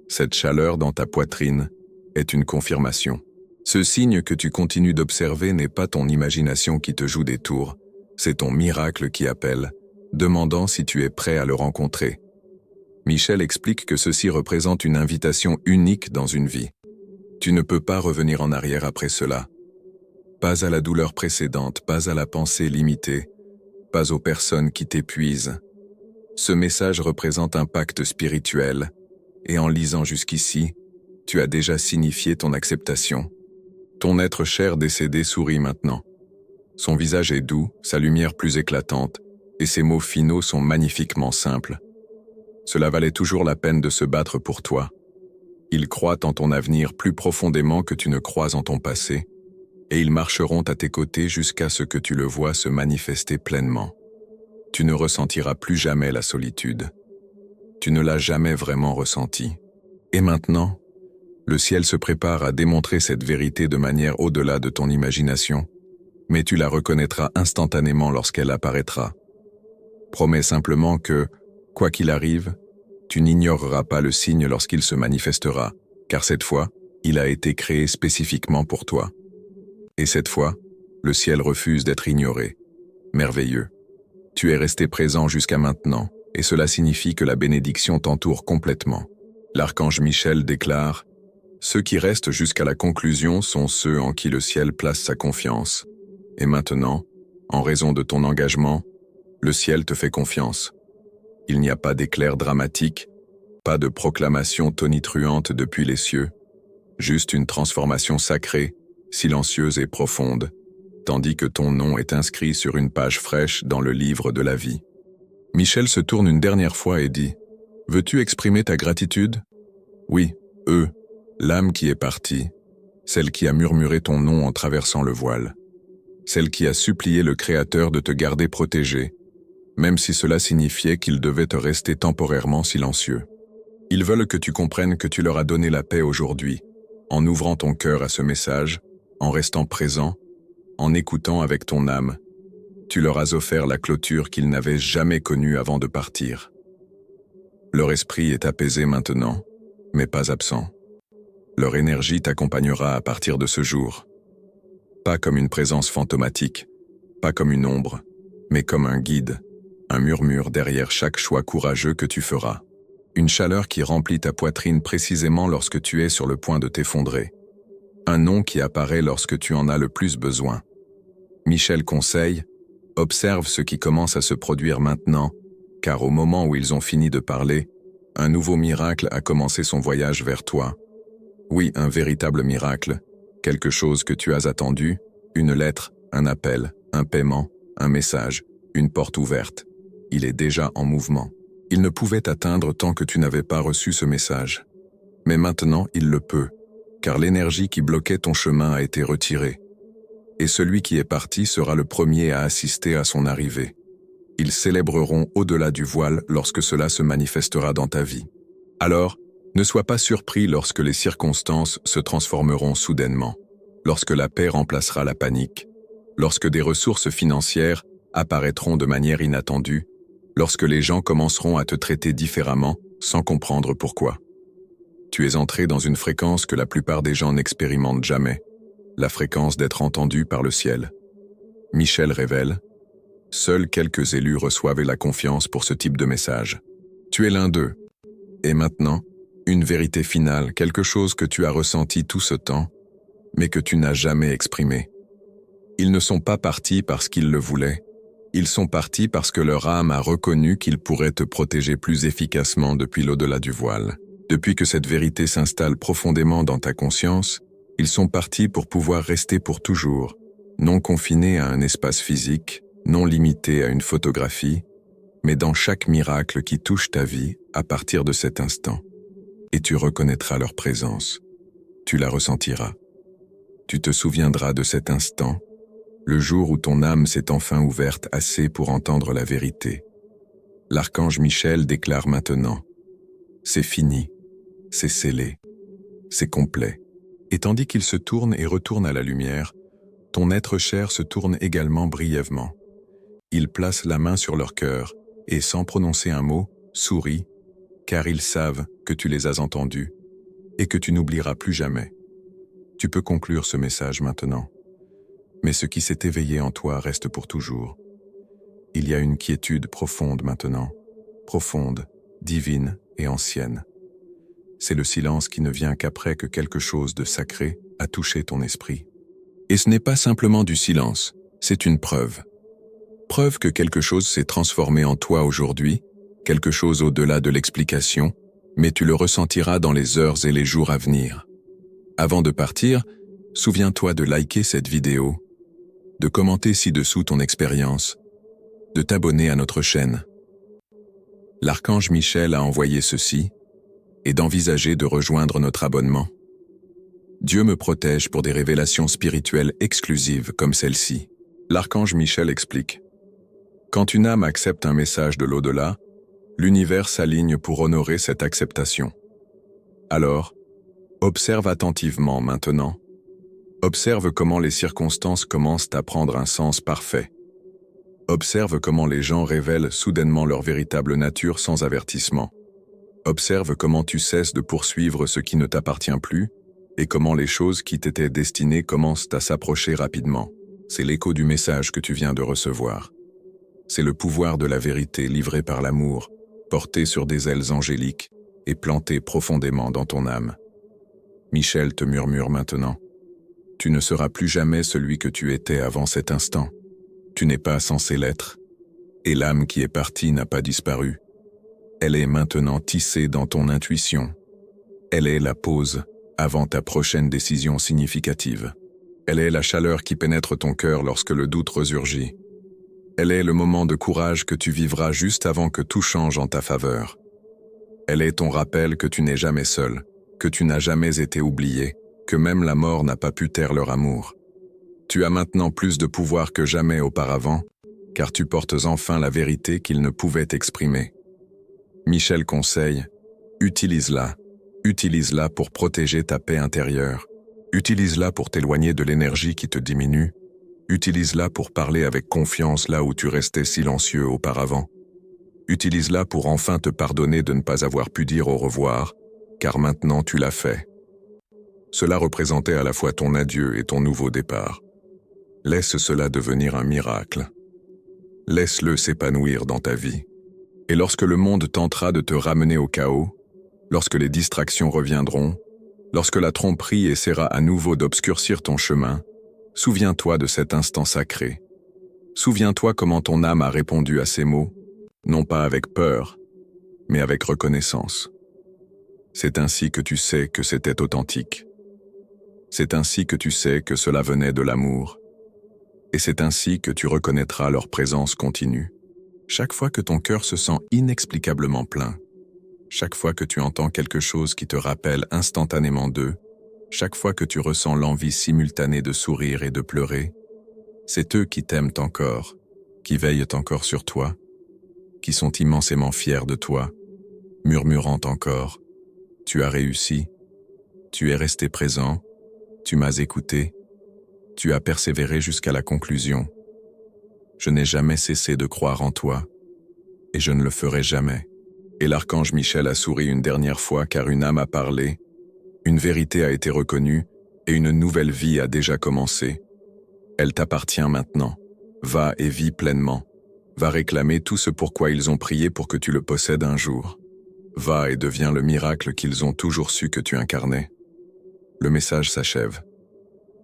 Cette chaleur dans ta poitrine est une confirmation. Ce signe que tu continues d'observer n'est pas ton imagination qui te joue des tours, c'est ton miracle qui appelle, demandant si tu es prêt à le rencontrer. Michel explique que ceci représente une invitation unique dans une vie. Tu ne peux pas revenir en arrière après cela. Pas à la douleur précédente, pas à la pensée limitée, pas aux personnes qui t'épuisent. Ce message représente un pacte spirituel, et en lisant jusqu'ici, tu as déjà signifié ton acceptation. Ton être cher décédé sourit maintenant. Son visage est doux, sa lumière plus éclatante, et ses mots finaux sont magnifiquement simples. Cela valait toujours la peine de se battre pour toi. Ils croient en ton avenir plus profondément que tu ne crois en ton passé, et ils marcheront à tes côtés jusqu'à ce que tu le vois se manifester pleinement. Tu ne ressentiras plus jamais la solitude. Tu ne l'as jamais vraiment ressenti. Et maintenant, le ciel se prépare à démontrer cette vérité de manière au-delà de ton imagination, mais tu la reconnaîtras instantanément lorsqu'elle apparaîtra. Promets simplement que, quoi qu'il arrive, tu n'ignoreras pas le signe lorsqu'il se manifestera, car cette fois, il a été créé spécifiquement pour toi. Et cette fois, le ciel refuse d'être ignoré. Merveilleux. Tu es resté présent jusqu'à maintenant, et cela signifie que la bénédiction t'entoure complètement. L'archange Michel déclare « Ceux qui restent jusqu'à la conclusion sont ceux en qui le ciel place sa confiance. Et maintenant, en raison de ton engagement, le ciel te fait confiance. Il n'y a pas d'éclair dramatique, pas de proclamation tonitruante depuis les cieux, juste une transformation sacrée, silencieuse et profonde, tandis que ton nom est inscrit sur une page fraîche dans le livre de la vie. » Michel se tourne une dernière fois et dit « Veux-tu exprimer ta gratitude ?» Oui, eux, l'âme qui est partie, celle qui a murmuré ton nom en traversant le voile, celle qui a supplié le Créateur de te garder protégé, même si cela signifiait qu'il devait te rester temporairement silencieux. Ils veulent que tu comprennes que tu leur as donné la paix aujourd'hui, en ouvrant ton cœur à ce message, en restant présent, en écoutant avec ton âme. Tu leur as offert la clôture qu'ils n'avaient jamais connue avant de partir. Leur esprit est apaisé maintenant, mais pas absent. Leur énergie t'accompagnera à partir de ce jour. Pas comme une présence fantomatique, pas comme une ombre, mais comme un guide, un murmure derrière chaque choix courageux que tu feras. Une chaleur qui remplit ta poitrine précisément lorsque tu es sur le point de t'effondrer. Un nom qui apparaît lorsque tu en as le plus besoin. Michel conseille, observe ce qui commence à se produire maintenant, car au moment où ils ont fini de parler, un nouveau miracle a commencé son voyage vers toi. Oui, un véritable miracle, quelque chose que tu as attendu, une lettre, un appel, un paiement, un message, une porte ouverte. Il est déjà en mouvement. Il ne pouvait t'atteindre tant que tu n'avais pas reçu ce message. Mais maintenant, il le peut, car l'énergie qui bloquait ton chemin a été retirée. Et celui qui est parti sera le premier à assister à son arrivée. Ils célébreront au-delà du voile lorsque cela se manifestera dans ta vie. Alors, ne sois pas surpris lorsque les circonstances se transformeront soudainement, lorsque la paix remplacera la panique, lorsque des ressources financières apparaîtront de manière inattendue, lorsque les gens commenceront à te traiter différemment sans comprendre pourquoi. Tu es entré dans une fréquence que la plupart des gens n'expérimentent jamais, la fréquence d'être entendu par le ciel. Michel révèle, seuls quelques élus reçoivent la confiance pour ce type de message. Tu es l'un d'eux. Et maintenant, une vérité finale, quelque chose que tu as ressenti tout ce temps, mais que tu n'as jamais exprimé. Ils ne sont pas partis parce qu'ils le voulaient. Ils sont partis parce que leur âme a reconnu qu'ils pourraient te protéger plus efficacement depuis l'au-delà du voile. Depuis que cette vérité s'installe profondément dans ta conscience, ils sont partis pour pouvoir rester pour toujours, non confinés à un espace physique, non limités à une photographie, mais dans chaque miracle qui touche ta vie à partir de cet instant. Et tu reconnaîtras leur présence. Tu la ressentiras. Tu te souviendras de cet instant, le jour où ton âme s'est enfin ouverte assez pour entendre la vérité. L'archange Michel déclare maintenant, c'est fini, c'est scellé, c'est complet. Et tandis qu'il se tourne et retourne à la lumière, ton être cher se tourne également brièvement. Il place la main sur leur cœur et, sans prononcer un mot, sourit, car ils savent que tu les as entendus et que tu n'oublieras plus jamais. Tu peux conclure ce message maintenant. Mais ce qui s'est éveillé en toi reste pour toujours. Il y a une quiétude profonde maintenant, profonde, divine et ancienne. C'est le silence qui ne vient qu'après que quelque chose de sacré a touché ton esprit. Et ce n'est pas simplement du silence, c'est une preuve. Preuve que quelque chose s'est transformé en toi aujourd'hui, quelque chose au-delà de l'explication, mais tu le ressentiras dans les heures et les jours à venir. Avant de partir, souviens-toi de liker cette vidéo, de commenter ci-dessous ton expérience, de t'abonner à notre chaîne. L'archange Michel a envoyé ceci, et d'envisager de rejoindre notre abonnement. Dieu me protège pour des révélations spirituelles exclusives comme celle-ci. L'archange Michel explique. Quand une âme accepte un message de l'au-delà, l'univers s'aligne pour honorer cette acceptation. Alors, observe attentivement maintenant. Observe comment les circonstances commencent à prendre un sens parfait. Observe comment les gens révèlent soudainement leur véritable nature sans avertissement. Observe comment tu cesses de poursuivre ce qui ne t'appartient plus et comment les choses qui t'étaient destinées commencent à s'approcher rapidement. C'est l'écho du message que tu viens de recevoir. C'est le pouvoir de la vérité livré par l'amour, porté sur des ailes angéliques et planté profondément dans ton âme. Michel te murmure maintenant. Tu ne seras plus jamais celui que tu étais avant cet instant. Tu n'es pas censé l'être. Et l'âme qui est partie n'a pas disparu. Elle est maintenant tissée dans ton intuition. Elle est la pause avant ta prochaine décision significative. Elle est la chaleur qui pénètre ton cœur lorsque le doute resurgit. Elle est le moment de courage que tu vivras juste avant que tout change en ta faveur. Elle est ton rappel que tu n'es jamais seul, que tu n'as jamais été oublié, que même la mort n'a pas pu taire leur amour. Tu as maintenant plus de pouvoir que jamais auparavant, car tu portes enfin la vérité qu'ils ne pouvaient exprimer. Michel conseille, utilise-la pour protéger ta paix intérieure, utilise-la pour t'éloigner de l'énergie qui te diminue, utilise-la pour parler avec confiance là où tu restais silencieux auparavant, utilise-la pour enfin te pardonner de ne pas avoir pu dire au revoir, car maintenant tu l'as fait. Cela représentait à la fois ton adieu et ton nouveau départ. Laisse cela devenir un miracle. Laisse-le s'épanouir dans ta vie. Et lorsque le monde tentera de te ramener au chaos, lorsque les distractions reviendront, lorsque la tromperie essaiera à nouveau d'obscurcir ton chemin, souviens-toi de cet instant sacré. Souviens-toi comment ton âme a répondu à ces mots, non pas avec peur, mais avec reconnaissance. C'est ainsi que tu sais que c'était authentique. C'est ainsi que tu sais que cela venait de l'amour. Et c'est ainsi que tu reconnaîtras leur présence continue. Chaque fois que ton cœur se sent inexplicablement plein, chaque fois que tu entends quelque chose qui te rappelle instantanément d'eux, chaque fois que tu ressens l'envie simultanée de sourire et de pleurer, c'est eux qui t'aiment encore, qui veillent encore sur toi, qui sont immensément fiers de toi, murmurant encore « Tu as réussi, tu es resté présent, tu m'as écouté, tu as persévéré jusqu'à la conclusion. Je n'ai jamais cessé de croire en toi. et je ne le ferai jamais. Et l'archange Michel a souri une dernière fois car une âme a parlé, une vérité a été reconnue et une nouvelle vie a déjà commencé. Elle t'appartient maintenant. Va et vis pleinement. Va réclamer tout ce pourquoi ils ont prié pour que tu le possèdes un jour. Va et deviens le miracle qu'ils ont toujours su que tu incarnais. Le message s'achève.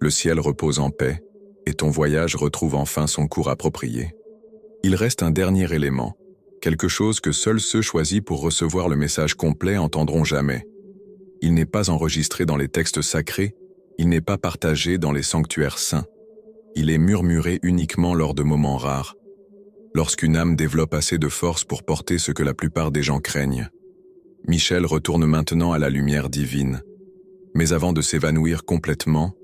Le ciel repose en paix et ton voyage retrouve enfin son cours approprié. Il reste un dernier élément, quelque chose que seuls ceux choisis pour recevoir le message complet entendront jamais. Il n'est pas enregistré dans les textes sacrés, il n'est pas partagé dans les sanctuaires saints. Il est murmuré uniquement lors de moments rares, lorsqu'une âme développe assez de force pour porter ce que la plupart des gens craignent. Michel retourne maintenant à la lumière divine, mais avant de s'évanouir complètement,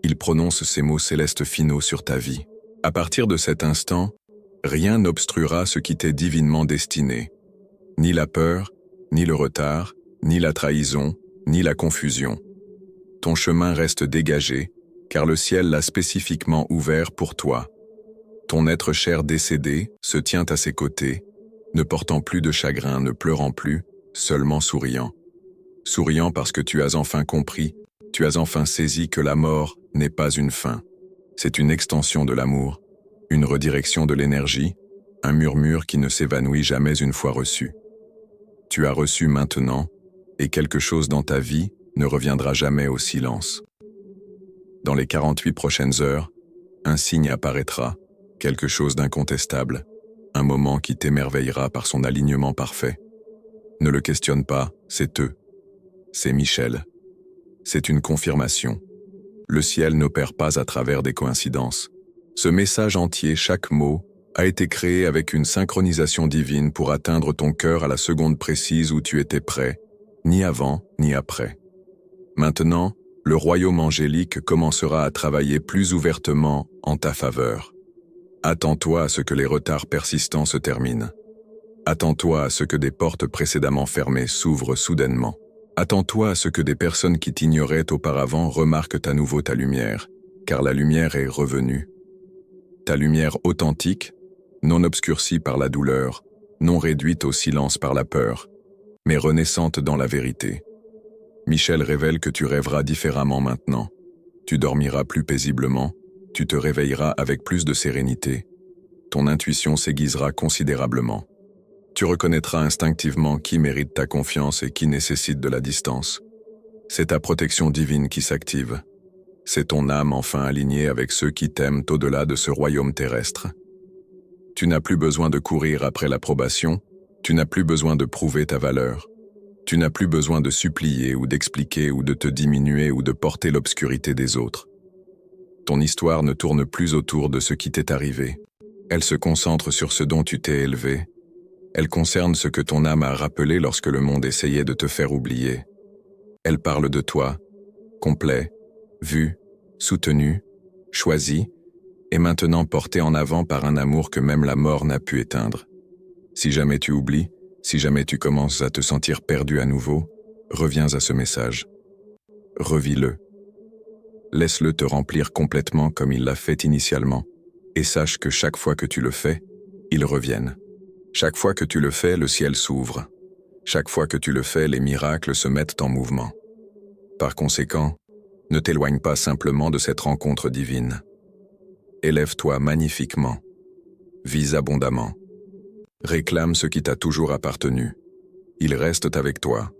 il prononce ces mots célestes finaux sur ta vie. À partir de cet instant, rien n'obstruera ce qui t'est divinement destiné. Ni la peur, ni le retard, ni la trahison, ni la confusion. Ton chemin reste dégagé, car le ciel l'a spécifiquement ouvert pour toi. Ton être cher décédé se tient à ses côtés, ne portant plus de chagrin, ne pleurant plus, seulement souriant. Souriant parce que tu as enfin compris, tu as enfin saisi que la mort n'est pas une fin. C'est une extension de l'amour, une redirection de l'énergie, un murmure qui ne s'évanouit jamais une fois reçu. Tu as reçu maintenant, et quelque chose dans ta vie ne reviendra jamais au silence. Dans les 48 prochaines heures, un signe apparaîtra, quelque chose d'incontestable, un moment qui t'émerveillera par son alignement parfait. Ne le questionne pas, c'est eux. C'est Michel. C'est une confirmation. Le ciel n'opère pas à travers des coïncidences. Ce message entier, chaque mot, a été créé avec une synchronisation divine pour atteindre ton cœur à la seconde précise où tu étais prêt, ni avant, ni après. Maintenant, le royaume angélique commencera à travailler plus ouvertement en ta faveur. Attends-toi à ce que les retards persistants se terminent. Attends-toi à ce que des portes précédemment fermées s'ouvrent soudainement. Attends-toi à ce que des personnes qui t'ignoraient auparavant remarquent à nouveau ta lumière, car la lumière est revenue. Ta lumière authentique, non obscurcie par la douleur, non réduite au silence par la peur, mais renaissante dans la vérité. Michel révèle que tu rêveras différemment maintenant. Tu dormiras plus paisiblement, tu te réveilleras avec plus de sérénité. Ton intuition s'aiguisera considérablement. Tu reconnaîtras instinctivement qui mérite ta confiance et qui nécessite de la distance. C'est ta protection divine qui s'active. C'est ton âme enfin alignée avec ceux qui t'aiment au-delà de ce royaume terrestre. Tu n'as plus besoin de courir après l'approbation, tu n'as plus besoin de prouver ta valeur. Tu n'as plus besoin de supplier ou d'expliquer ou de te diminuer ou de porter l'obscurité des autres. Ton histoire ne tourne plus autour de ce qui t'est arrivé. Elle se concentre sur ce dont tu t'es élevé. Elle concerne ce que ton âme a rappelé lorsque le monde essayait de te faire oublier. Elle parle de toi, complet, vu, soutenu, choisi, et maintenant porté en avant par un amour que même la mort n'a pu éteindre. Si jamais tu oublies, si jamais tu commences à te sentir perdu à nouveau, reviens à ce message. Revis-le. Laisse-le te remplir complètement comme il l'a fait initialement, et sache que chaque fois que tu le fais, ils reviennent. Chaque fois que tu le fais, le ciel s'ouvre. Chaque fois que tu le fais, les miracles se mettent en mouvement. Par conséquent, ne t'éloigne pas simplement de cette rencontre divine. Élève-toi magnifiquement. Vis abondamment. Réclame ce qui t'a toujours appartenu. Ils restent avec toi.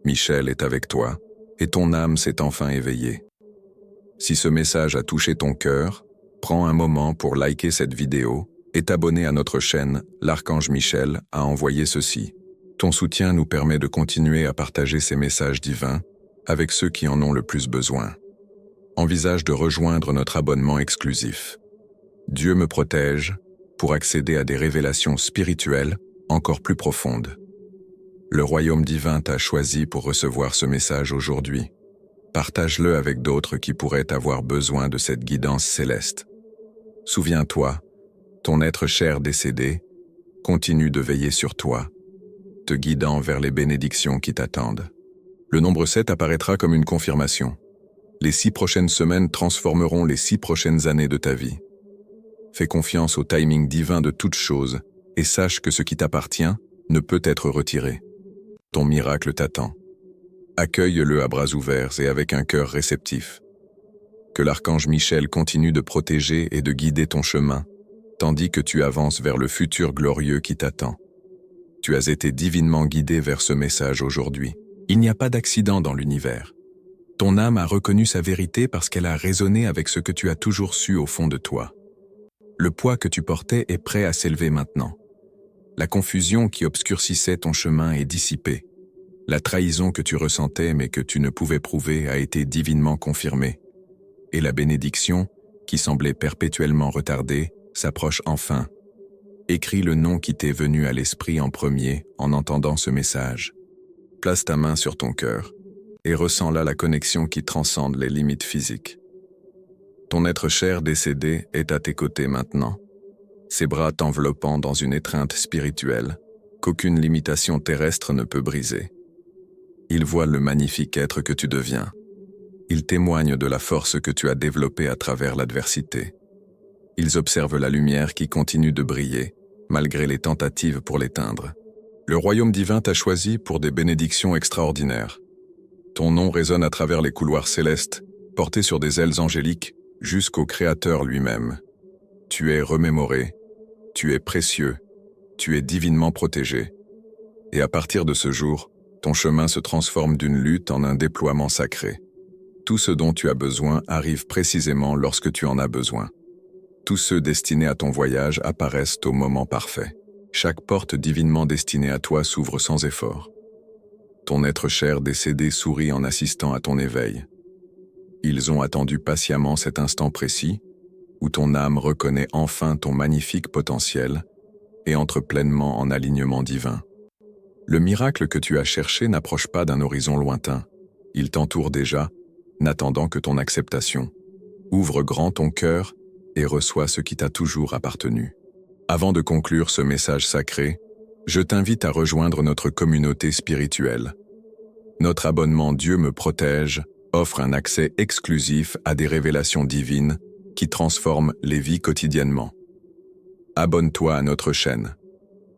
Michel est avec toi, et ton âme s'est enfin éveillée. Si ce message a touché ton cœur, prends un moment pour liker cette vidéo et t'abonner à notre chaîne. L'Archange Michel a envoyé ceci. Ton soutien nous permet de continuer à partager ces messages divins avec ceux qui en ont le plus besoin. Envisage de rejoindre notre abonnement exclusif. Dieu me protège pour accéder à des révélations spirituelles encore plus profondes. Le royaume divin t'a choisi pour recevoir ce message aujourd'hui. Partage-le avec d'autres qui pourraient avoir besoin de cette guidance céleste. Souviens-toi, ton être cher décédé continue de veiller sur toi, te guidant vers les bénédictions qui t'attendent. Le nombre 7 apparaîtra comme une confirmation. Les 6 prochaines semaines transformeront les 6 prochaines années de ta vie. Fais confiance au timing divin de toutes choses et sache que ce qui t'appartient ne peut être retiré. Ton miracle t'attend. Accueille-le à bras ouverts et avec un cœur réceptif. Que l'archange Michel continue de protéger et de guider ton chemin, tandis que tu avances vers le futur glorieux qui t'attend. Tu as été divinement guidé vers ce message aujourd'hui. Il n'y a pas d'accident dans l'univers. Ton âme a reconnu sa vérité parce qu'elle a résonné avec ce que tu as toujours su au fond de toi. Le poids que tu portais est prêt à s'élever maintenant. La confusion qui obscurcissait ton chemin est dissipée. La trahison que tu ressentais mais que tu ne pouvais prouver a été divinement confirmée. Et la bénédiction, qui semblait perpétuellement retardée, s'approche enfin. Écris le nom qui t'est venu à l'esprit en premier en entendant ce message. Place ta main sur ton cœur et ressens là la connexion qui transcende les limites physiques. Ton être cher décédé est à tes côtés maintenant, ses bras t'enveloppant dans une étreinte spirituelle qu'aucune limitation terrestre ne peut briser. Il voit le magnifique être que tu deviens. Il témoigne de la force que tu as développée à travers l'adversité. Ils observent la lumière qui continue de briller, malgré les tentatives pour l'éteindre. Le royaume divin t'a choisi pour des bénédictions extraordinaires. Ton nom résonne à travers les couloirs célestes, porté sur des ailes angéliques, jusqu'au Créateur lui-même. Tu es remémoré, tu es précieux, tu es divinement protégé. Et à partir de ce jour, ton chemin se transforme d'une lutte en un déploiement sacré. Tout ce dont tu as besoin arrive précisément lorsque tu en as besoin. Tous ceux destinés à ton voyage apparaissent au moment parfait. Chaque porte divinement destinée à toi s'ouvre sans effort. Ton être cher décédé sourit en assistant à ton éveil. Ils ont attendu patiemment cet instant précis, où ton âme reconnaît enfin ton magnifique potentiel et entre pleinement en alignement divin. Le miracle que tu as cherché n'approche pas d'un horizon lointain. Il t'entoure déjà, n'attendant que ton acceptation. Ouvre grand ton cœur et reçois ce qui t'a toujours appartenu. Avant de conclure ce message sacré, je t'invite à rejoindre notre communauté spirituelle. Notre abonnement Dieu me protège offre un accès exclusif à des révélations divines qui transforment les vies quotidiennement. Abonne-toi à notre chaîne.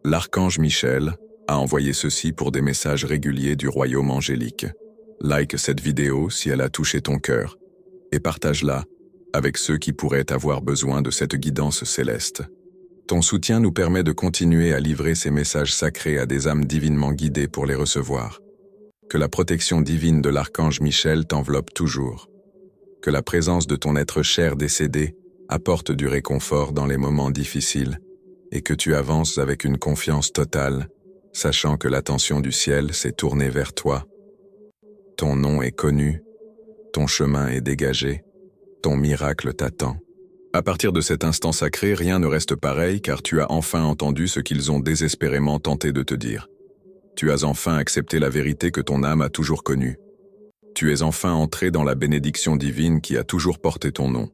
L'archange Michel a envoyé ceci pour des messages réguliers du royaume angélique. Like cette vidéo si elle a touché ton cœur et partage-la avec ceux qui pourraient avoir besoin de cette guidance céleste. Ton soutien nous permet de continuer à livrer ces messages sacrés à des âmes divinement guidées pour les recevoir. Que la protection divine de l'archange Michel t'enveloppe toujours. Que la présence de ton être cher décédé apporte du réconfort dans les moments difficiles et que tu avances avec une confiance totale, sachant que l'attention du ciel s'est tournée vers toi. Ton nom est connu, ton chemin est dégagé, ton miracle t'attend. À partir de cet instant sacré, rien ne reste pareil car tu as enfin entendu ce qu'ils ont désespérément tenté de te dire. Tu as enfin accepté la vérité que ton âme a toujours connue. Tu es enfin entré dans la bénédiction divine qui a toujours porté ton nom.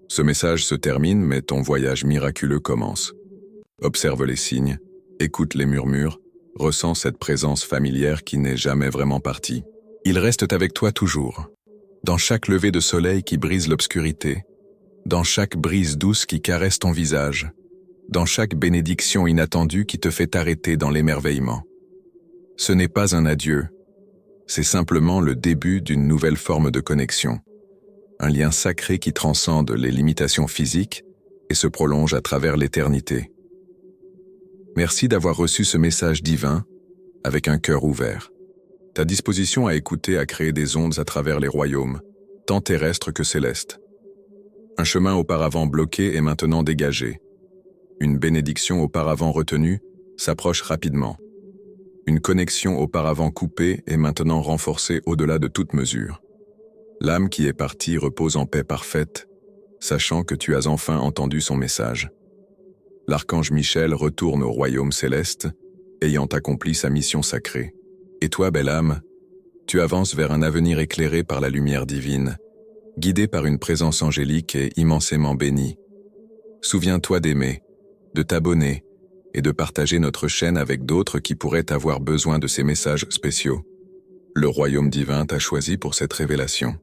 Ce message se termine, mais ton voyage miraculeux commence. Observe les signes, écoute les murmures, ressens cette présence familière qui n'est jamais vraiment partie. Ils restent avec toi toujours. Dans chaque lever de soleil qui brise l'obscurité, dans chaque brise douce qui caresse ton visage, dans chaque bénédiction inattendue qui te fait arrêter dans l'émerveillement. Ce n'est pas un adieu, c'est simplement le début d'une nouvelle forme de connexion, un lien sacré qui transcende les limitations physiques et se prolonge à travers l'éternité. Merci d'avoir reçu ce message divin avec un cœur ouvert. Ta disposition à écouter a créé des ondes à travers les royaumes, tant terrestres que célestes. Un chemin auparavant bloqué est maintenant dégagé. Une bénédiction auparavant retenue s'approche rapidement. Une connexion auparavant coupée est maintenant renforcée au-delà de toute mesure. L'âme qui est partie repose en paix parfaite, sachant que tu as enfin entendu son message. L'archange Michel retourne au royaume céleste, ayant accompli sa mission sacrée. Et toi, belle âme, tu avances vers un avenir éclairé par la lumière divine, guidé par une présence angélique et immensément bénie. Souviens-toi d'aimer, de t'abonner et de partager notre chaîne avec d'autres qui pourraient avoir besoin de ces messages spéciaux. Le royaume divin t'a choisi pour cette révélation.